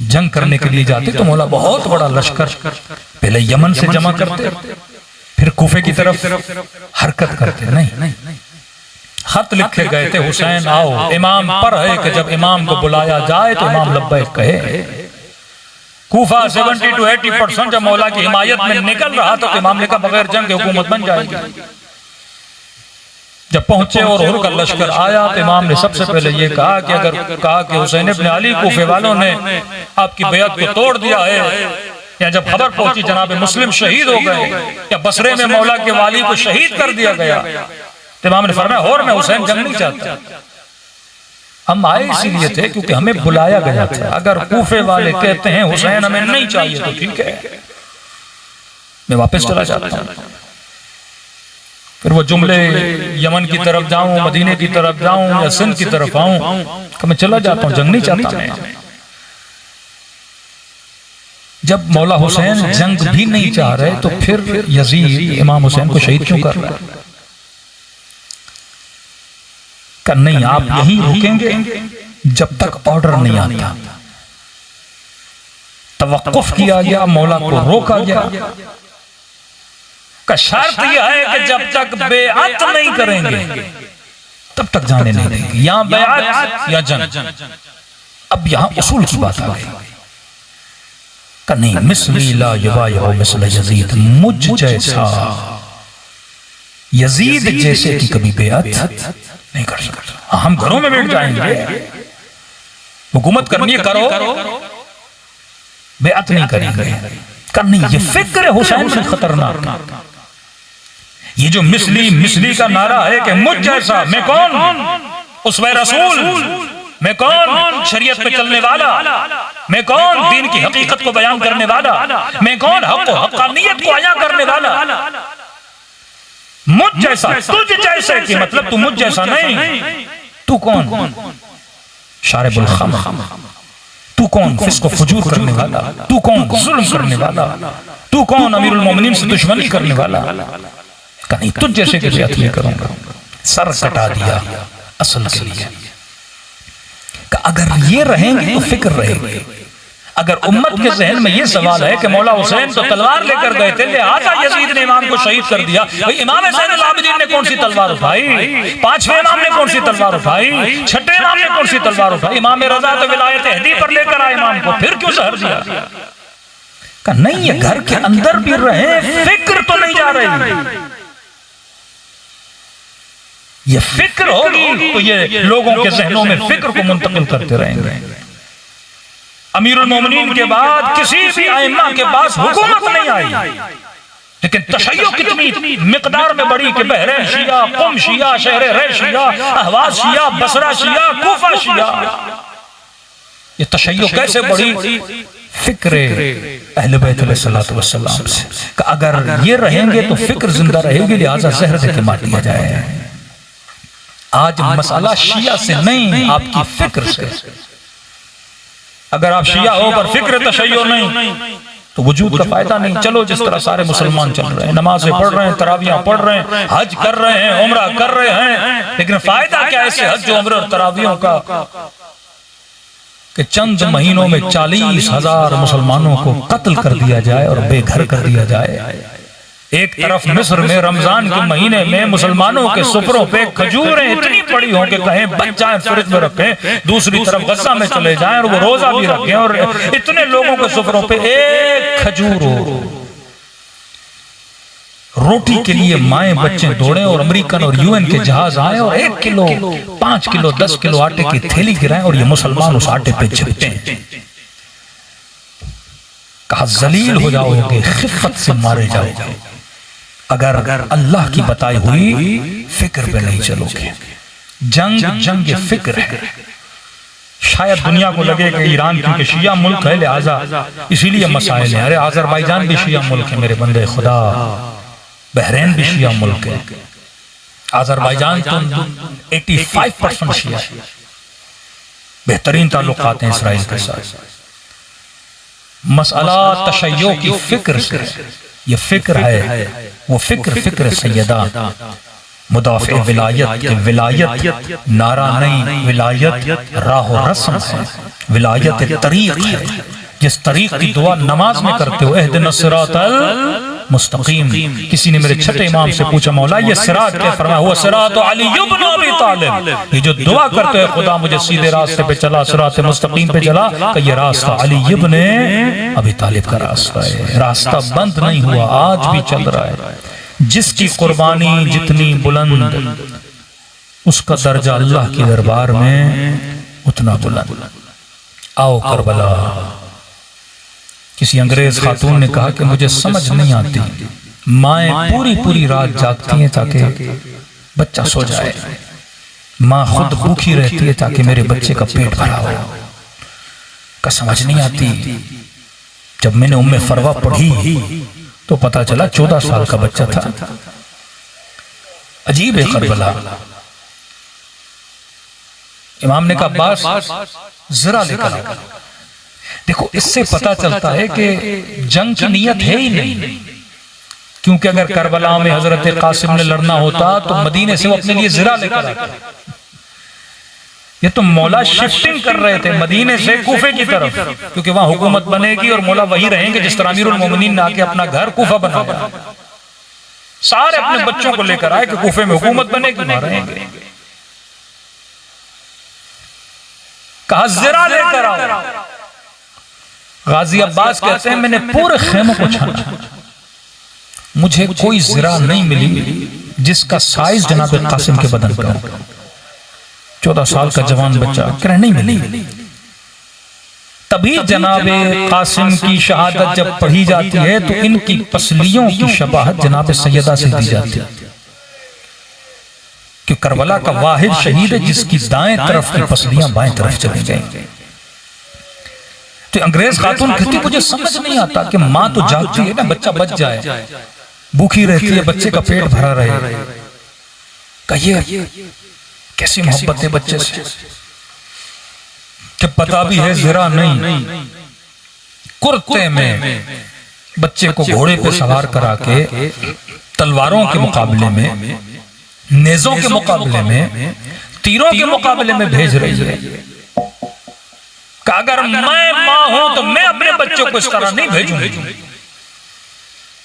जंग करने के लिए जाते तो मौला बहुत बड़ा लश्कर पहले यमन से जमा करते, फिर कूफे की तरफ हरकत करते। नहीं, खत लिखे गए थे, हुसैन आओ। इमाम पर है कि जब इमाम को बुलाया जाए तो इमाम लब्बैक कहे। कूफा 70 to 80% जब मौला की हिमायत में निकल रहा तो इमाम ने कहा बगैर जंग की हुकूमत बन जाएगी। जब पहुंचे और हुर का लश्कर आया तो इमाम ने सबसे पहले ये कहा कि हुसैन इब्न अली कूफे वालों ने आपकी बैत को तोड़ दिया है, या जब खबर पहुंची जनाब मुस्लिम शहीद हो गए, या बसरे में मौला के वाली को शहीद कर दिया गया, तो इमाम ने फरमाया और मैं हुसैन जंग नहीं चाहता। हम आए इसीलिए थे क्योंकि हमें बुलाया गया था। अगर कूफे वाले कहते हैं हुसैन हमें नहीं चाहिए तो ठीक है, मैं वापस चला जाता हूं। फिर वो जुमले यमन की तरफ जाऊं, मदीने की तरफ जाऊं या सिंध की तरफ आऊं, तो मैं चला जाता हूं, जंग नहीं चाहता मैं। जब मौला हुसैन जंग भी नहीं चाह रहे तो फिर यजीद इमाम हुसैन को शहीद क्यों कर रहा है? कि नहीं आप यहीं रुकेंगे जब तक ऑर्डर नहीं आता। तवक्कुफ किया गया, मौला को रोका गया। का शर्त यह है कि जब तक बेअत नहीं करेंगे तब तक जाने नहीं देंगे। यहां बेअत या जंग। अब यहां उसूल की बात आ गई। का नहीं मिस्ली ला युबायु मिस्ल यजीद, मुझ जैसा यजीद जैसे की कभी बेअत नहीं कर सकता। हम घरों में बैठ जाएंगे, हुकूमत करनी है करो, बेअत नहीं करेंगे। करनी ये फिक्र है हुसैन से खतरनाक। ये जो मिस्ली का नारा है कि मुझ जैसा, मैं कौन? उसवे रसूल, मैं कौन? शरीयत पे चलने वाला, मैं कौन? दीन की हकीकत को बयान करने वाला, मैं कौन? हक़ानियत को अया करने वाला। मुझ जैसा, तुझ जैसे की मतलब तू मुझ जैसा नहीं। तू कौन? शारिबुल खम्र। तू कौन? फिस्क व फुजूर करने वाला। तू कौन? जुल्म करने वाला। तू कौन? अमीरुल मोमिनीन से दुश्मनी करने वाला। कहीं तुझ जैसे के लिए नहीं करूंगा। सर कटा दिया असल के लिए। अगर ये रहेंगे तो फिक्र रहेगी। अगर उम्मत के जहन में ये सवाल है कि मौला हुसैन तो तलवार लेकर गए थे, लिहाजा यजीद ने इमाम को शहीद कर दिया, भाई इमाम ज़ैनुल आबिदीन ने कौन सी तलवार उठाई? पांचवें इमाम ने कौन सी तलवार उठाई? छठे इमाम ने कौन सी तलवार उठाई? इमाम रज़ा तो विलायत अहदी पर लेकर आए इमाम को, फिर क्यों जहर दिया? का नहीं ये घर के अंदर भी रहे, फिक्र तो नहीं जा रही। ये फिक्र होगी तो ये लोगों के जहनों में फिक्र को मुंतकिल करते रहेंगे। अमीरुल मोमिनीन के बाद किसी भी आइम्मा के पास हुकूमत नहीं आई, लेकिन तशय्यो कितनी मिकदार में बढ़ी कि बहरीन शिया, कुम शिया, शहर रे शिया, अहवाज शिया, बसरा शिया, कूफा शिया। ये तशय्यो कैसे बढ़ी? फिक्र अहले बैत अलैहिस्सलातु वस्सलाम से। अगर ये रहेंगे तो फिक्र जिंदा रहेगी, लिहाजा जहर देके मार दिया जाए। आज मसला शिया से नहीं, आपकी फिक्र से। अगर आप शिया हो पर फिक्र तशय्यो नहीं तो वजूद का फायदा नहीं। चलो जिस तरह सारे मुसलमान चल रहे हैं, नमाजें पढ़ रहे हैं, तरावियां पढ़ रहे हैं, हज कर रहे हैं, उम्रा कर रहे हैं, लेकिन फायदा क्या ऐसे हज उम्र और तरावियों का कि चंद महीनों में 40,000 मुसलमानों को कत्ल कर दिया जाए और बेघर कर दिया जाए। एक तरफ मिस्र में रमजान के महीने में मुसलमानों के सुफरों पे खजूरें इतनी पड़ी हों कि कहीं बच जाएं, फ्रिज में रखें, दूसरी तरफ गजा में चले जाएं और वो रोजा भी रखें और इतने लोगों के सुफरों पे एक खजूर हो। रोटी के लिए माएं बच्चे दौड़े और अमेरिकन और यूएन के जहाज आए और 1 किलो, 5 किलो, 10 किलो आटे की थैली गिराएं और ये मुसलमान उस आटे पे झपटे हैं। कहा जलील हो जाओगे, खिफत से मारे जाओगे अगर अल्लाह की बताई हुई फिक्र पे नहीं चलोगे। जंग फिक्र है। शायद दुनिया को लगे कि ईरान क्योंकि शिया मुल्क है लिहाजा इसीलिए मसाइल है। अरे आज़रबाईजान भी शिया मुल्क है मेरे बंदे खुदा, बहरीन भी शिया मुल्क है। आज़रबाईजान तो 85% शिया, बेहतरीन ताल्लुकात हैं इसराइल के साथ। मसला तशय्यो की फिक्र से, ये फिक्र है वो फिक्र सैयदा मुदाफ़े विलायत के विलायत नारा नहीं, विलायत राह रस्म है, विलायत तरीक़ है। जिस तरीक़ की दुआ नमाज में करते हो, इहदिनस सिरातल मुस्तकीम। किसी ने मेरे छठे इमाम से पूछा मौला ये सिरात क्या? फरमाया हुआ सिरात अली इब्न अबी तालिब। ये जो दुआ करते हो खुदा मुझे सीधे रास्ते पे चला, सिरात मुस्तकीम पे चला, कि ये रास्ता अली इब्न अबी तालिब का रास्ता है। रास्ता बंद नहीं हुआ, आज भी चल रहा है। जिसकी कुर्बानी जितनी बुलंद उसका दर्जा अल्लाह के दरबार में उतना बुलंद। आओ करबला। किसी अंग्रेज खातून ने कहा कि मुझे समझ नहीं आती, माएं पूरी रात जागती हैं ताकि बच्चा सो जाए, माँ खुद भूखी रहती है ताकि मेरे बच्चे का पेट भरा हो। का समझ नहीं आती। जब मैंने उम्मे फरवा पढ़ी तो पता चला 14 साल का बच्चा था। अजीब है करबला। इमाम ने कहा अब्बास जरा लेकर आओ। देखो इससे पता चलता है कि जंग की नीयत है ही नहीं, क्योंकि अगर करबला में हजरत कासिम ने लड़ना होता तो मदीने से वो अपने लिए ज़रा लेकर आता। ये तो मौला शिफ्टिंग कर रहे थे मदीने से कूफे की तरफ, क्योंकि वहां हुकूमत बनेगी और मौला वही रहेंगे जिस तरह अमीरुल मोमिनीन ने आके अपना घर कूफा बनाया। सारे अपने बच्चों को लेकर आए कि कूफे में हुकूमत बनेगी, वहां रहेंगे। कहा ज़रा लेकर आओ। गाजी अब्बास कहते हैं मैंने पूरे खेमों को छाना, मुझे कोई ज़रा नहीं मिली जिसका साइज जनाब कासिम के बदन का। 14 साल का जवान बच्चा कह नहीं मिली। तभी जनाब कासिम की शहादत जब पढ़ी जाती है तो इनकी पसलियों की शबाहत जनाब सैयदा से दी जाती है कि करबला का वाहिद शहीद है जिसकी दाएं तरफ की पसलियां बाएं तरफ चली गई। तो अंग्रेज खातून कहती मुझे समझ नहीं आता कि माँ तो जागती है ना, बच्चा बच जाए, भूखी रहती है, बच्चे का पेट भरा रहे। कहिए कैसी मोहब्बत है बच्चे से, कि पता भी है ज़रा नहीं। कुर्ते में बच्चे को घोड़े पे सवार करा के तलवारों के मुकाबले में, नेज़ों के मुकाबले में, तीरों के मुकाबले में भेज रही है। कि अगर मैं मां हूं तो मैं अपने बच्चों को इस तरह नहीं भेजूंगी।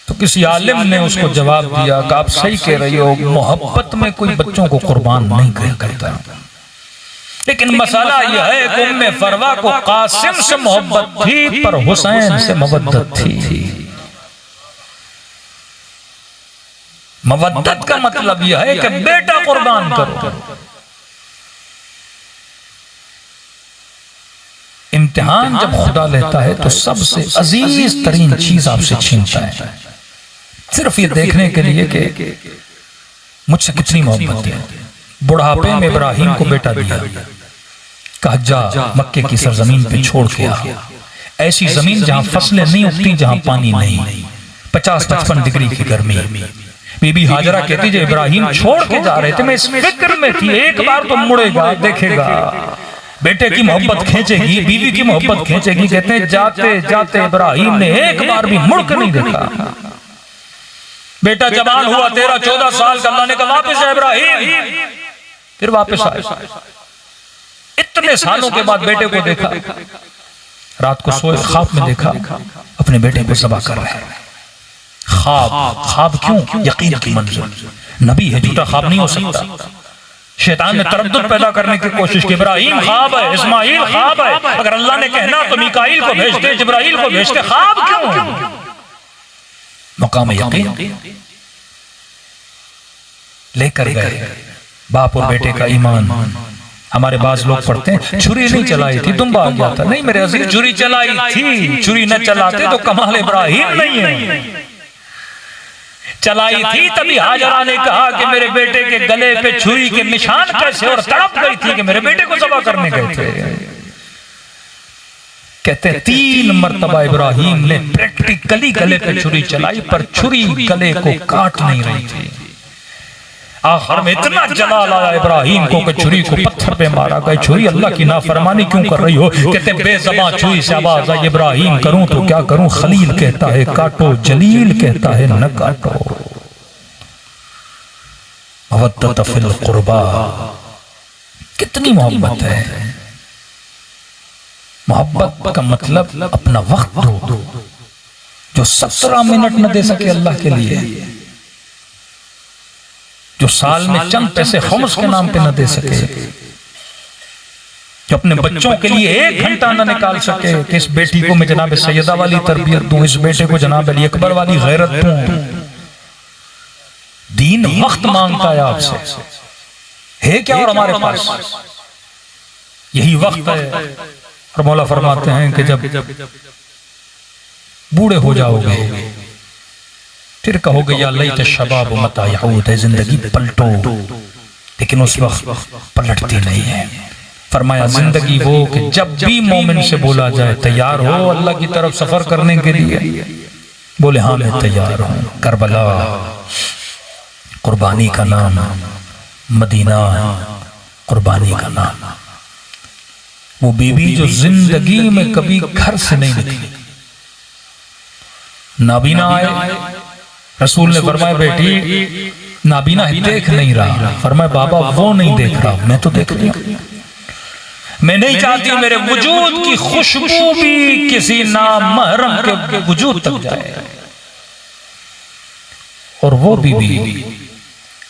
तो किसी आलिम ने उसको जवाब दिया कि आप सही कह रही हो, मोहब्बत में कोई बच्चों को कुर्बान नहीं करता, लेकिन मसला यह है कि उम्मे फरवा को कासिम से मोहब्बत थी पर हुसैन से मवद्दत थी। मवद्दत का मतलब यह है कि बेटा कुर्बान करो। इम्तिहान जब खुदा लेता है तो सबसे अजीज तरीन चीज आपसे छीनता है, सिर्फ ये देखने के लिए कि मुझसे कितनी मोहब्बत है। बुढ़ापे में इब्राहिम को बेटा दिया, कहा जा मक्के की सरजमीन पे छोड़ के आ, ऐसी जमीन जहां फसलें नहीं उगती, जहां पानी नहीं, 50-55 डिग्री की गर्मी। बीबी हाजरा कहती जब इब्राहिम छोड़ के जा रहे थे मैं इस फिक्र में थी, एक बार तो मुड़ेगा, देखेगा, बेटे की मोहब्बत खींचेगी, बीवी की मोहब्बत खींचेगी। कहते हैं जाते जाते इब्राहिम ने एक बार भी मुड़ कर नहीं देखा। बेटा जवान हुआ, 13-14 साल का, अल्लाह ने कहा वापस आ इब्राहिम, फिर वापस आए। इतने सालों के बाद बेटे को देखा, रात को सोए, ख्वाब में देखा अपने बेटे को ज़बह कर रहे हैं। ख्वाब क्यों? यकीन की मंजिल, नबी है, झूठा ख्वाब नहीं हो सकता। शैतान ने तरद्दुद पैदा करने की कोशिश की, इब्राहिम ख्वाब है, इस्माइल ख्वाब है, अगर अल्लाह ने कहना तो मीकाईल को भेजते, जिब्राइल को भेजते, ख्वाब क्यों? मकाम यकीन लेकर गए। बाप और बेटे का ईमान। हमारे बाज लोग पढ़ते हैं छुरी नहीं चलाई थी, दुम्बा आ गया था। नहीं मेरे अजीज, छुरी चलाई थी, छुरी न चलाते तो कमाल इब्राहिम नहीं है। चलाई थी तभी हाजरा ने कहा कि मेरे बेटे के गले पे छुरी के निशान कैसे, और तड़प गई थी कि मेरे बेटे को ज़बह करने गए थे। कहते हैं 3 मरतबा इब्राहिम ने प्रैक्टिकली गले पे छुरी चलाई, पर छुरी गले को काट नहीं रही थी। आखिर में इतना जलाल आया इब्राहिम को कि छुरी को पत्थर पे मारा गया। छुरी अल्लाह की नाफरमानी क्यों कर रही हो? कहते बेज़बान छुरी से आवाज आई, इब्राहिम करूं तो क्या करूं, खलील कहता है काटो, जलील कहता है न काटो। मवद्दत फिल कुर्बा, कितनी मोहब्बत है। मोहब्बत का मतलब अपना वक्त दो, जो 17 मिनट न दे सके अल्लाह के लिए, जो साल में चंद पैसे खुम्स के नाम पे न दे सके, जो अपने बच्चों के लिए 1 घंटा न निकाल सके कि इस बेटी को मैं जनाब सैयदा वाली तरबियत दूं, इस बेटे को जनाब अली अकबर वाली गैरत दूं। दीन वक्त मांगता है आपसे, है क्या और हमारे पास यही वक्त है। और मौला फरमाते हैं कि जब बूढ़े हो जाओगे फिर कहोगे या लैत शबाब मता यऊद, जिंदगी पलटो, लेकिन उस वक्त पलटती नहीं है। फरमाया जिंदगी वो कि जब भी मोमिन से बोला जाए तैयार हो अल्लाह की तरफ सफर करने के लिए, बोले हाँ मैं तैयार हूं। करबला कुर्बानी का नाम, मदीना कुर्बानी का नाम। वो बीवी जो जिंदगी में कभी घर से नहीं निकली, नाबीना आए, रसूल ने फरमाया बेटी नाबीना है, देख नहीं रहा। फरमाया बाबा वो नहीं देख रहा, मैं तो देख रही हूं। मैं नहीं चाहती मेरे वजूद की खुशबू भी किसी नामहरम के वजूद तक जाए। और वो बीवी,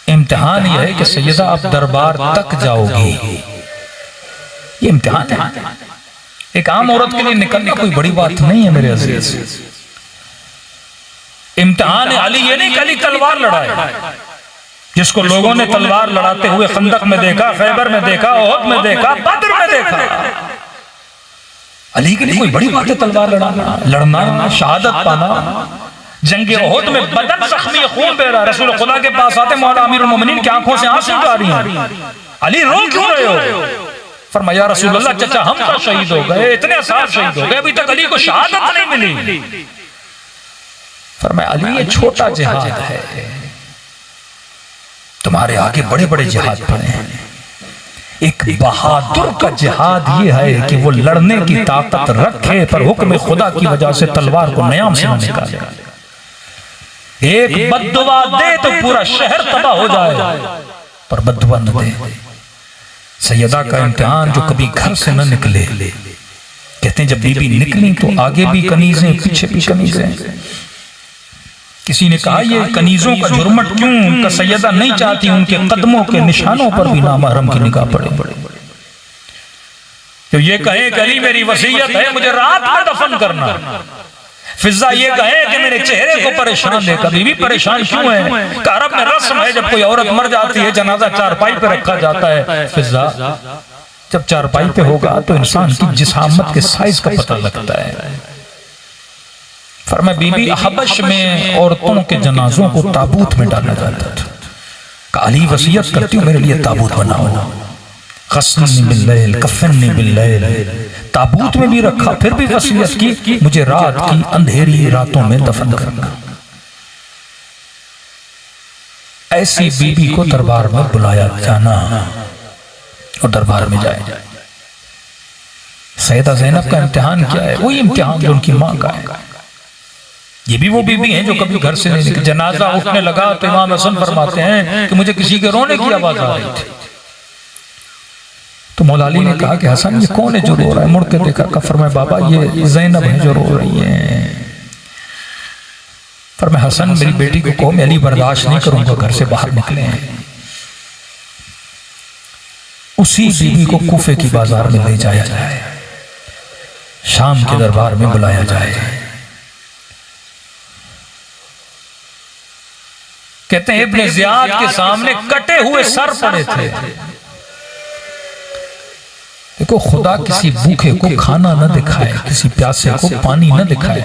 इम्तिहान यह है कि सैयदा आप दरबार तक जाओगी, ये इम्तिहान है। एक आम औरत के लिए निकलना कोई बड़ी बात नहीं है मेरे अजीज। इम्तिहान अली ये नहीं कि अली तलवार लड़ाए, जिसको लोगों ने तलवार लड़ाते हुए खंदक में देखा, खैबर में देखा, ओहद में देखा, बद्र में देखा। अली के लिए कोई बड़ी बात है तलवार लड़ना, शहादत पाना। जंग ओहद में बदन जख्मी, खून बह रहा, रसूल खुदा के पास आते, मौला अमीरुल मोमिनीन की आंखों से आंसू आ रही हैं। अली रो क्यों रहे हो? फरमाया रसूल अल्लाह चाचा हम तो शहीद हो गए, इतने साल शहीद हो गए, अभी तक अली को शहादत नहीं मिली। फरमाया अली ये छोटा जिहाद है, तुम्हारे आगे बड़े बड़े जिहाद पड़े हैं। एक बहादुर का जिहाद ये है कि वो लड़ने की ताकत रखे पर हुक्म खुदा की वजह से तलवार को नयाम से न निकाले। एक बद्दुआ दे तो पूरा शहर तबाह हो जाए, पर बद्दुआ न दे। सैयदा का इम्तिहान जो कभी घर से न निकले, कहते हैं जब बीबी निकली तो आगे भी कनीजें, पीछे भी कनीजें। किसी ने कहा ये कनीजों का जुर्मट क्यों? उनका सैयदा नहीं चाहती उनके कदमों के निशानों पर भी नामहरम की निगाह पड़े। तो ये कहे कि अली मेरी वसीयत है मुझे रात में दफन करना, फिजा ये कहे कि मेरे चेहरे को परेशान देखा, बीवी परेशान क्यों है? अरब में रस्म है जब कोई औरत मर जाती है जनाजा चारपाई पे रखा जाता है। फिजा जब चारपाई पे होगा तो इंसान की जिस्मात के साइज का पता लगता है। फरमाया बीबी हबश में औरतों के जनाजों को ताबूत में डाला जाता था। काली वसीयत करती हूँ मेरे लिए ताबूत बनाओ, गस्लनी बिल्लैल कफनी बिल्लैल, ताबूत में भी रखा, फिर भी वसीयत की मुझे रात की अंधेरी रातों में दफन करना। ऐसी बीबी को दरबार में बुलाया जाना और दरबार में जाए। सैयदा ज़ैनब का इम्तिहान क्या है? वही इम्तिहान जो उनकी माँ का है। ये भी वो बीबी हैं जो कभी घर से नहीं निकली। जनाजा उठने लगा तो इमाम हसन फरमाते हैं कि मुझे किसी के रोने की आवाज आ रही थी। तो मौला अली ने कहा कि हसन ये कौन है जो रो रहा है? मुड़ के देखा, फरमाया बाबा ये ज़ैनब है जो रो रही है। फरमाया हसन मेरी बेटी को कहो मैं अली बर्दाश्त नहीं करूंगा, घर से बाहर निकले। उसी बीबी को कूफे की बाजार में ले जाया जाए, शाम के दरबार में बुलाया जाए। कहते हैं इब्ने ज़ियाद के सामने कटे हुए सर पड़े थे। देखो खुदा किसी भूखे को खाना न दिखाए, किसी प्यासे को पानी न दिखाए।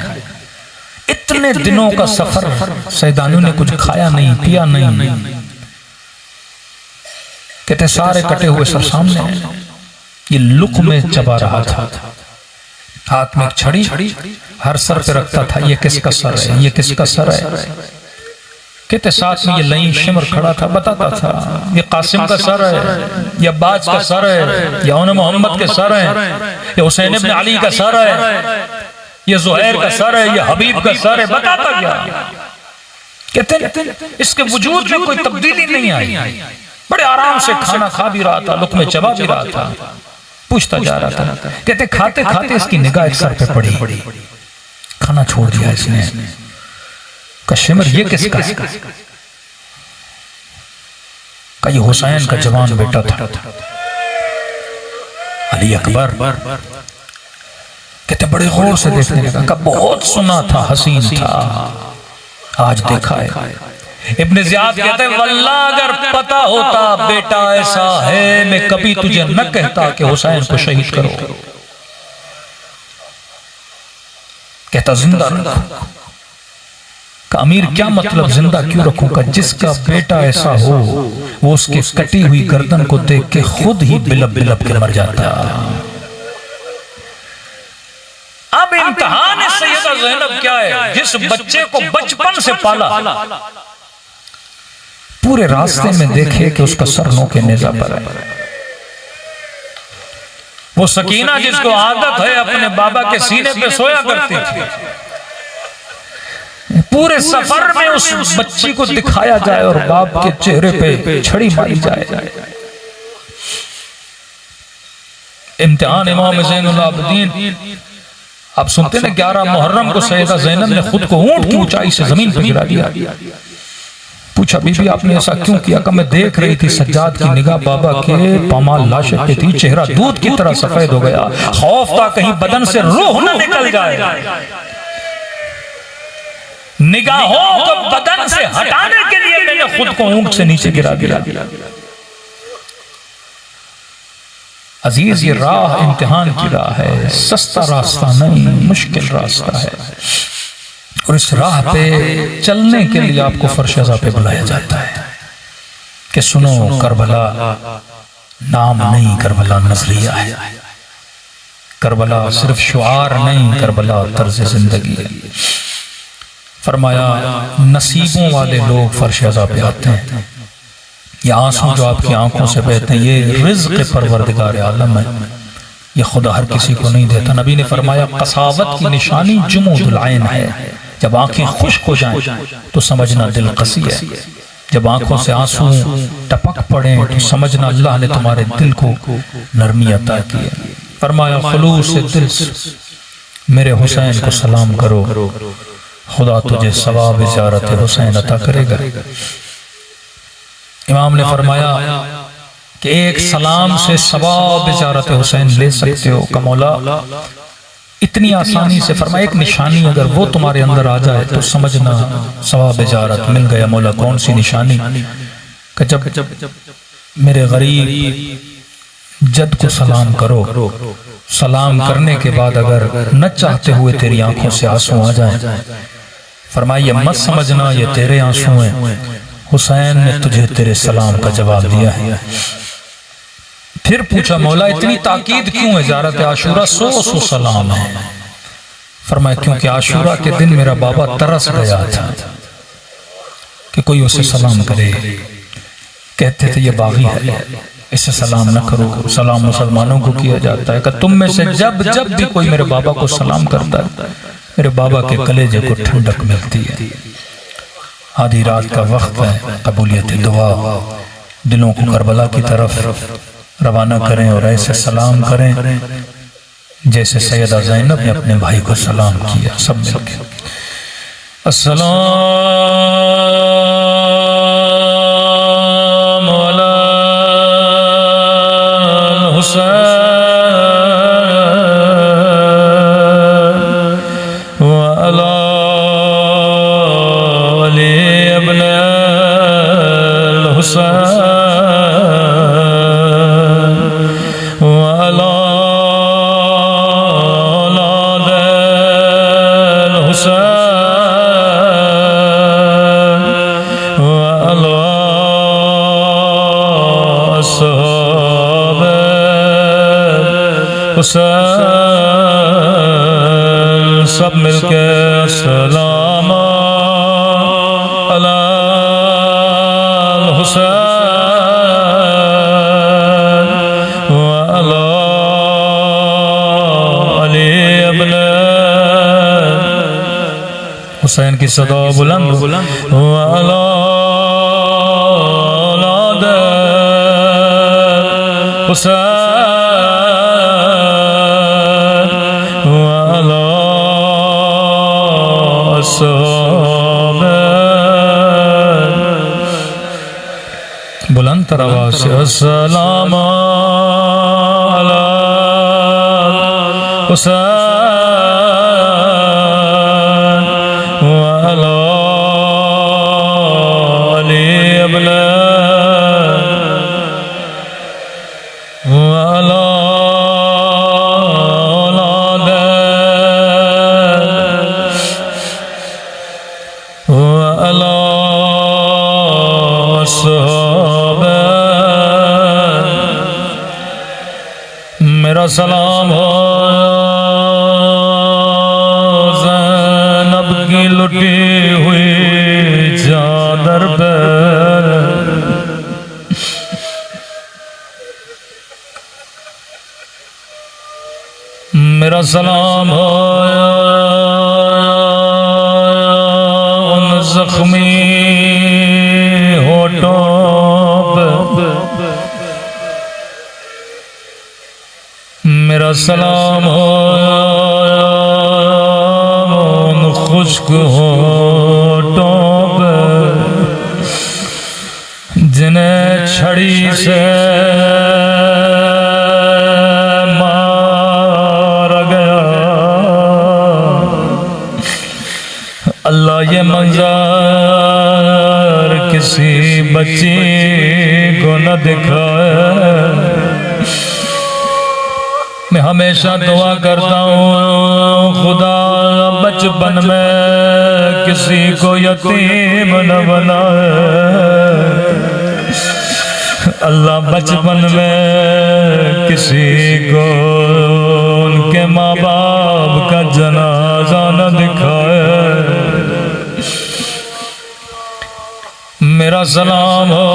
इतने दिनों का सफर सैदानियों ने कुछ खाया नहीं पिया नहीं। कहते सारे कटे हुए सर सामने, ये लुक़मे चबा रहा था, हाथ में एक छड़ी हर सर पे रखता था। ये किसका सर है? ये किसका सर है? कहते साथ में ये लईन शिमर खड़ा था, बताता था ये कासिम का सर है, या बाज का सर है, या उन मोहम्मद के सर है, या हुसैन इब्न अली का सर है, ये ज़ुहैर का सर है, ये हबीब का सर है, बताता गया। कहते इसके वजूद में कोई तब्दीली नहीं आई। बड़े आराम से खाना खा भी रहा था, लुक़मे चबा भी रहा था, पूछता जा रहा था। कहते खाते खाते इसकी निगाह एक सर पे पड़ी, खाना छोड़ दिया इसने। शिमर ये किसका? का ये हुसैन का जवान बेटा था, अली अकबर। कहते बड़े गौर से देखने लगा, का बहुत सुना था, हसीन था, आज देखा है। इब्ने ज़ियाद कहते वल्लाह अगर पता होता बेटा ऐसा है मैं कभी तुझे न कहता कि हुसैन को शहीद करो। कहता जिंदा रखो। अमीर क्या मतलब जिंदा क्यों रखूंगा? जिसका बेटा ऐसा हो वो उसके कटी हुई गर्दन को देख के खुद ही बिलप बिलप के मर जाता। अब इम्तिहान सैयदा ज़ैनब क्या है? जिस बच्चे को बचपन से पाला, पूरे रास्ते में देखे कि उसका सर नोके नेज़ा पर है। वो सकीना जिसको आदत है अपने बाबा के सीने पे सोया करती थी, पूरे सफर में उस बच्ची को दिखाया जाए और बाप के चेहरे पे छड़ी मारी जाए। इम्तिहान इमाम ज़ैनुल आबिदीन। आप सुनते ना 11 मुहर्रम को सैयदा ज़ैनब ने खुद को ऊंट की ऊंचाई से जमीन पर गिरा दिया। पूछा बीबी आपने ऐसा क्यों किया? कि मैं देख रही थी सज्जाद की निगाह बाबा के पामाल लाशे पे थी, चेहरा दूध की तरह सफेद हो गया, खौफ था कहीं बदन से रूह न निकल जाए। निगाहों को बदन से हटाने के लिए मैंने खुद को ऊंट से नीचे गिरा दिया। अजीज ये राह इम्तिहान की राह है, सस्ता रास्ता नहीं, मुश्किल रास्ता है। और इस राह पे चलने के लिए आपको फर्श अज़ा पे बुलाया जाता है कि सुनो करबला नाम नहीं, करबला नजरिया है। करबला सिर्फ शुआर नहीं, करबला तर्ज जिंदगी है। फरमाया नसीबों वाले लोग फर्श अज़ा पे आते हैं। ये आंसू जो आपकी आंखों से बहते हैं ये रिज़्क़ परवरदिगार आलम है, ये खुदा हर किसी को नहीं देता। नबी ने फरमाया कसावत की निशानी जुमूदुल ऐन है, जब आंखें खुश्क हो जाएं तो समझना दिल कसी है, जब आंखों से आंसू टपक पड़े तो समझना अल्लाह ने तुम्हारे दिल को नरमी अता की है। फरमाया खुलूस से दिल से मेरे हुसैन को सलाम करो, खुदा तुझे सवाब ज़ियारत हुसैन अता करेगा। इमाम ने फरमाया कि एक सलाम से सवाब ज़ियारत हुसैन ले सकते हो। का मौला इतनी आसानी से फरमाया एक निशानी अगर वो तुम्हारे अंदर आ जाए तो समझना सवाब इजारत मिल गया। मौला कौन सी निशानी? कि जब मेरे गरीब जद को सलाम करो, सलाम करने के बाद अगर न चाहते हुए तेरी आंखों से आंसू आ जाए, फरमाइए मत समझना ये तेरे आंसू हैं, हुसैन ने तुझे तेरे सलाम का जवाब दिया है। फिर पूछा मौला इतनी ताकीद क्यों है? ज़ारत आशूरा 100 सलाम है। फरमाया क्योंकि आशूरा के दिन मेरा बाबा तरस गया था कि कोई उसे सलाम करे। कहते थे ये बागी है, इसे सलाम न करो, सलाम मुसलमानों को किया जाता है। कि तुम में से जब जब भी कोई मेरे बाबा को सलाम करता है, मेरे बाबा के कलेजे को ठंडक मिलती है। आधी रात का वक्त है, कबूलियत दुआ, दिलों को करबला की तरफ रवाना करें और ऐसे सलाम करें जैसे सैयदा ज़ैनब ने अपने भाई को सलाम किया। सब मिलकर अस्सलाम अला हुसैन व अला अली इब्न हुसैन सब मिलके सलाम अला हुसैन व अला अली इब्न हुसैन की सदा बुलंद व अला औलाद हुसैन बुलंद आवाज़ से अस्सलाम अला हुसैन व अला अली इब्न व अला औलाद व अला मेरा सलाम हो ज़ैनब की लुटी हुई चादर पे, मेरा सलाम हो उन जख्मी होठों पे, मेरा सलाम हो उन खुश्क होठों पे जिन्हें छड़ी से मारा गया। अल्लाह ये मंजर किसी बच्ची को न दिखाए। मैं हमेशा दुआ करता हूँ खुदा बचपन में किसी को यतीम न बनाए। अल्लाह बचपन में किसी को उनके माँ बाप का जनाजा न दिखाए। मेरा सलाम हो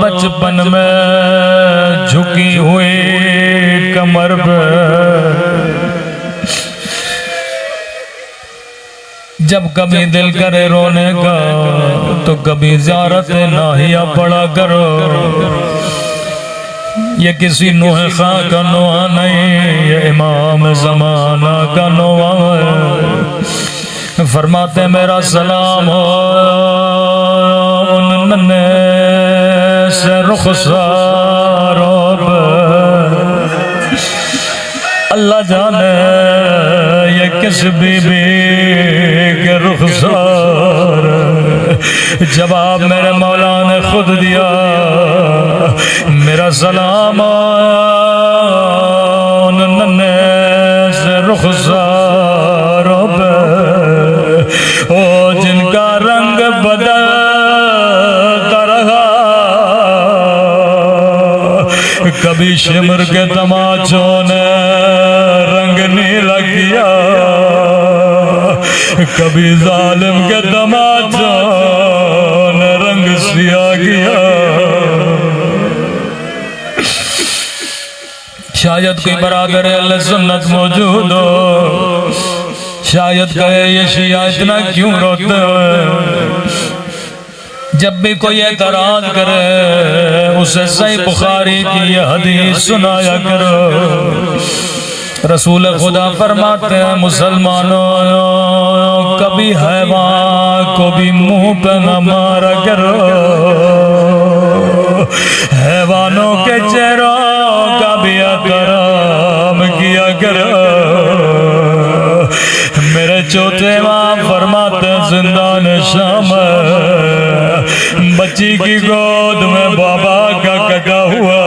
बचपन में झुकी हुई कमर पे, जब कभी दिल करे रोने का तो कभी ज़ियारत नाहिया पड़ा करो। ये किसी नूह खां का नोहा नहीं, ये इमाम ज़माना का नोहा है। फरमाते मेरा सलाम हो उन नन्हे से रुखसारों पर अल्लाह जाने ये किस बीबी के रुखसार, जवाब मेरे मौला ने खुद दिया। मेरा सलाम नन्हे से रुखसारों पे, ओ जिनका रंग बदलता रहा, कभी शिमर के तमाचों ने रंग नीला किया, कभी जालिम के तमाचों ने रंग सिया किया। शायद कोई बरादर अहले सुन्नत मौजूद हो, शायद कहे ये शिया इतना क्यों रोते हैं। जब भी कोई एतराज करे उसे सही बुखारी की ये हदीस सुनाया करो। रसूल खुदा फरमाते हैं मुसलमानों, कभी हैवान को भी मुंह पे न मारा करो, हैवानों के चेहरों का भी एहतराम किया करो। मेरे चौथे इमाम फरमाते जिंदान शाम, बच्ची की गोद में बाबा का कटा हुआ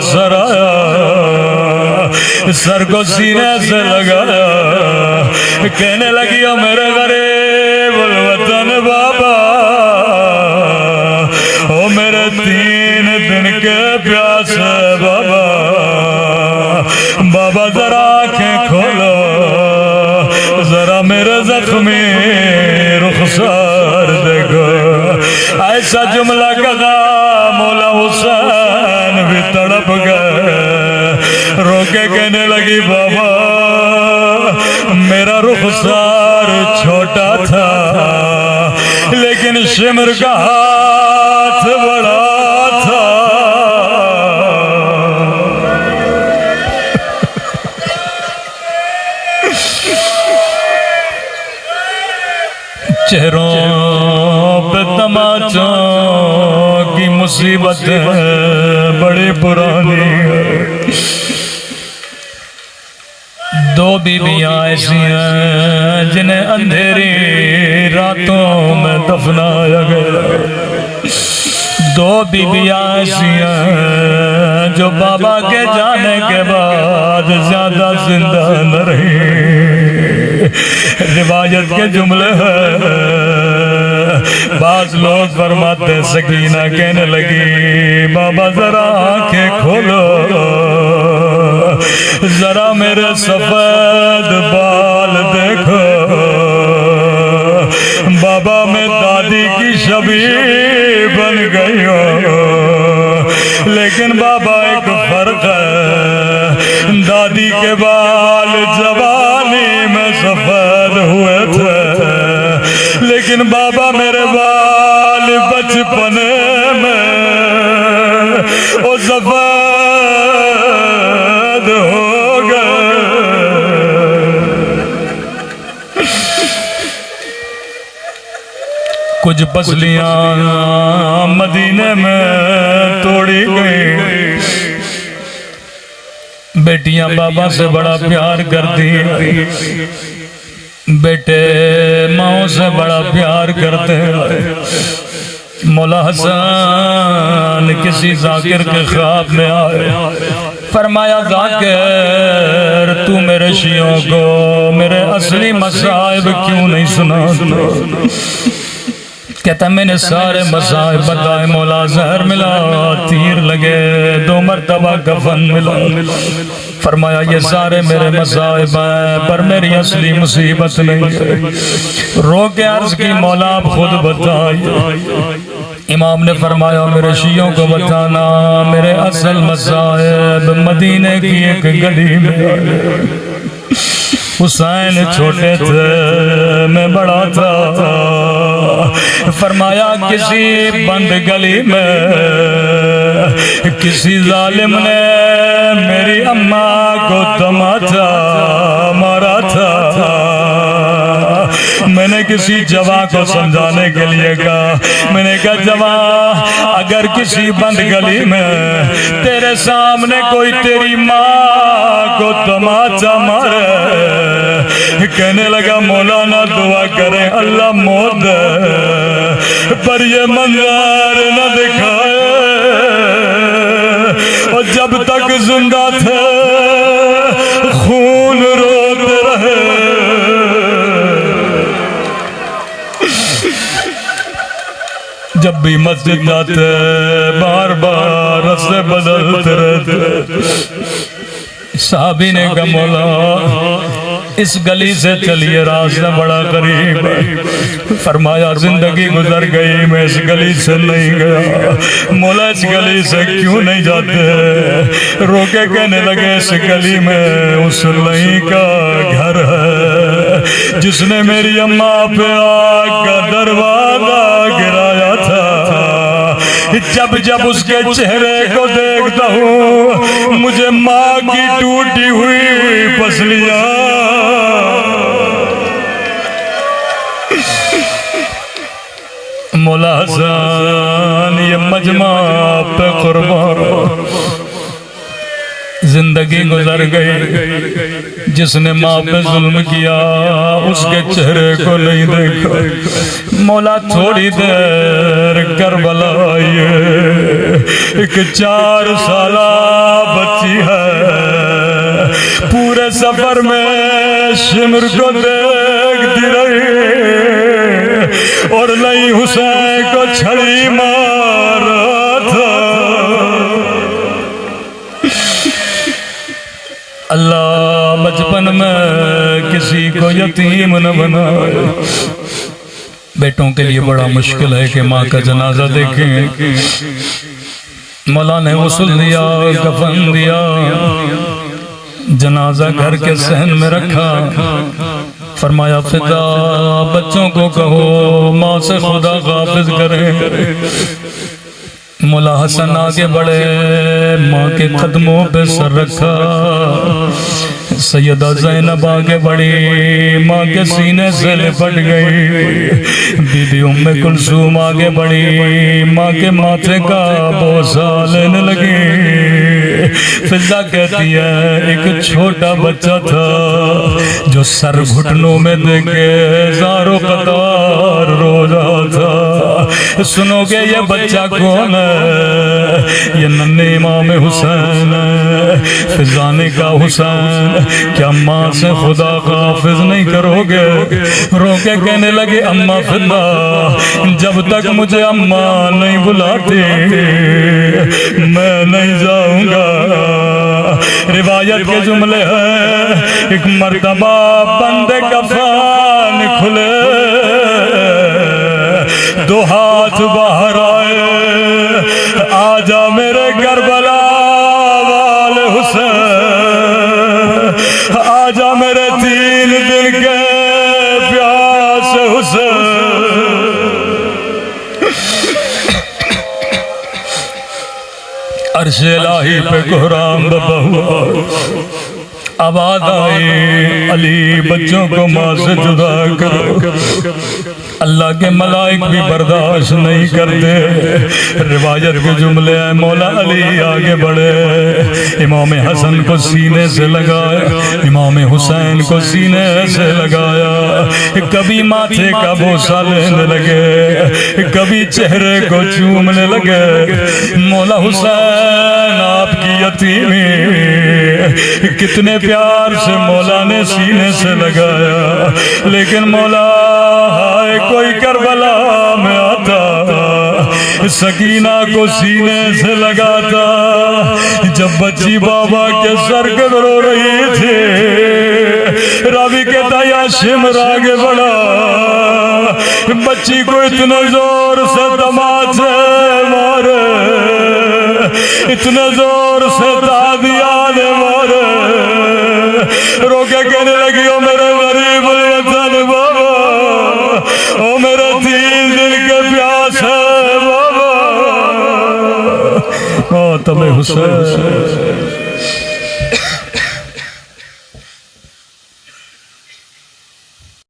सर आया, सर को सीने से लगाया, कहने लगी ओ मेरे गरीब वतन बाबा, ओ मेरे 3 दिन के प्यासे बाबा, बाबा जरा आंखें खोलो, जरा मेरे जख्मी रुखसार देखो। ऐसा जुमला कहा मौला हुसैन भी तड़प गए, रोके कहने लगी बाबा मेरा रुखसार छोटा था, लेकिन शिमर का हाथ बड़ा था। चेहरों पे तमाचों की मुसीबत बड़ी पुरानी है। 2 बीबियां ऐसी हैं जिन्हें अंधेरी रातों में दफनाया गया। 2 बीबियां ऐसी हैं जो बाबा के जाने के बाद ज्यादा जिंदा न रही। रिवायत के जुमले हैं, बाज लोग फरमाते सकीना कहने लगी बाबा जरा आंखें खोलो, जरा मेरे सफेद बाल देखो। बाबा मैं दादी की छवि बन गई हो, लेकिन बाबा एक फर्क है, दादी के बाल जवानी में सफेद हुए थे, लेकिन बाबा मेरे बाल बचपने में वो सफेद हो गए। कुछ पसलियां मदीने में तोड़ी गई। बेटियां बाबा से बड़ा प्यार करती, बेटे माओ से बड़ा प्यार करते हैं। मौला हसन किसी जाकिर के ख्वाब में आए, फरमाया जाकिर तू मेरे शियों को मेरे असली मसाइब क्यों नहीं सुना? कहता मैंने सारे मसाइब बताए मौला, जहर मिला, तीर लगे, 2 मरतबा कफन मिला। फरमाया ये सारे मेरे मसाइब हैं पर मेरी असली मुसीबत नहीं है। रो के अर्ज की मौला आप खुद बताइए। इमाम ने फरमाया मेरे शियों को बताना मेरे असल मसाइब मदीने की एक गली में। हुसैन छोटे थे मैं बड़ा था, फरमाया किसी बंद गली में किसी जालिम ने मेरी अम्मा को तमाचा मारा था। मैंने किसी जवान को समझाने के लिए कहा, मैंने कहा जवान, अगर किसी बंद गली में तेरे सामने कोई तेरी माँ को तमाचा मारे, कहने लगा मौलाना दुआ करें अल्लाह मौत दे पर ये मंजर न दिखाए, और जब तक जिंदा थे खून रोते रहे। जब भी मस्जिद जाते बार बार रास्ते बदलते रहते। साहबी ने कहा मौला इस गली से चलिए, रास्ता बड़ा करीब है। फरमाया जिंदगी गुजर गई, मैं इस गली से नहीं गया। मौला इस गली से क्यों नहीं जाते? रोके कहने लगे इस गली में उस लई का घर है जिसने मेरी अम्मा पे आग का दरवाजा गिराया था। जब जब उसके चेहरे को देखता हूँ मुझे माँ की टूटी हुई पसलियां मौला हसन ये मजमा पे कुर्बान। जिंदगी गुजर गई, जिसने माँ पे जुल्म किया उसके चेहरे को नहीं देखा। मौला थोड़ी देर करबला आई, एक 4 साला बच्ची है, पूरे सफर में शिमर को देखती रही और नहीं हुसैन को छड़ी मारा था। अल्लाह बचपन में किसी को यतीम न बनाए। बेटों के लिए बड़ा मुश्किल है कि माँ का जनाजा देखें। मौला ने वसूल दिया, कफन दिया, जनाजा घर के सहन में रखा। फरमाया फिदा बच्चों को कहो माँ से खुदा गाफिज करे। मौला हसन आगे बढ़े, माँ के कदमों पे सर रखा। सैयदा ज़ैनब आगे बढ़ी, माँ के सीने से लिपट गई। बीबी उम्मे कुलसूम आगे बढ़ी, माँ के माथे का बोझा लेने लगी। फिजा कहती है एक छोटा बच्चा था जो सर घुटनों में देके ज़ारो कतार रो रहा था। सुनोगे ये बच्चा कौन है? ये नन्हे इमाम हुसैन है। फिजा ने कहा हुसैन क्या माँ से खुदा का हाफिज नहीं करोगे? रोके कहने लगे अम्मा फिदा जब तक मुझे अम्मा नहीं बुलाती मैं नहीं जाऊंगा। रिवायत के जुमले हैं एक मर्तबा बंदे का फान खुले, 2 हाथ बाहर आए, आजा मेरे करबला वाले हुसैन, आजा मेरे 3 दिन के प्यास हुसैन। अर्शे इलाही पे कोहराम बहुआ, आवाज आई अली बच्चों को माँ से जुदा करो। अल्लाह के मलाइक भी बर्दाश्त नहीं करते। रिवायत के जुमले हैं मौला अली आगे बढ़े, इमाम हसन को सीने से लगाया, इमाम हुसैन को सीने से लगाया। कभी माथे का बोसा लेने लगे, कभी चेहरे को चूमने लगे। मौला हुसैन आपकी यतीमी कितने प्यार से मौला ने सीने से लगाया, लेकिन मौला हाय कोई करबला में आता सकीना को सीने से लगाता। जब बच्ची बाबा के सर के रो रही थी, रावी कहता याशिम आगे बढ़ा, बच्ची को इतने जोर से तमाचे मारे, इतने जोर से दादिया ने मारे। रोके कहने लगी ओ मेरे गरीब यतीम बाबा, ओ मेरे 3 दिन के प्यास है बाबा। ओ तबे हुसैन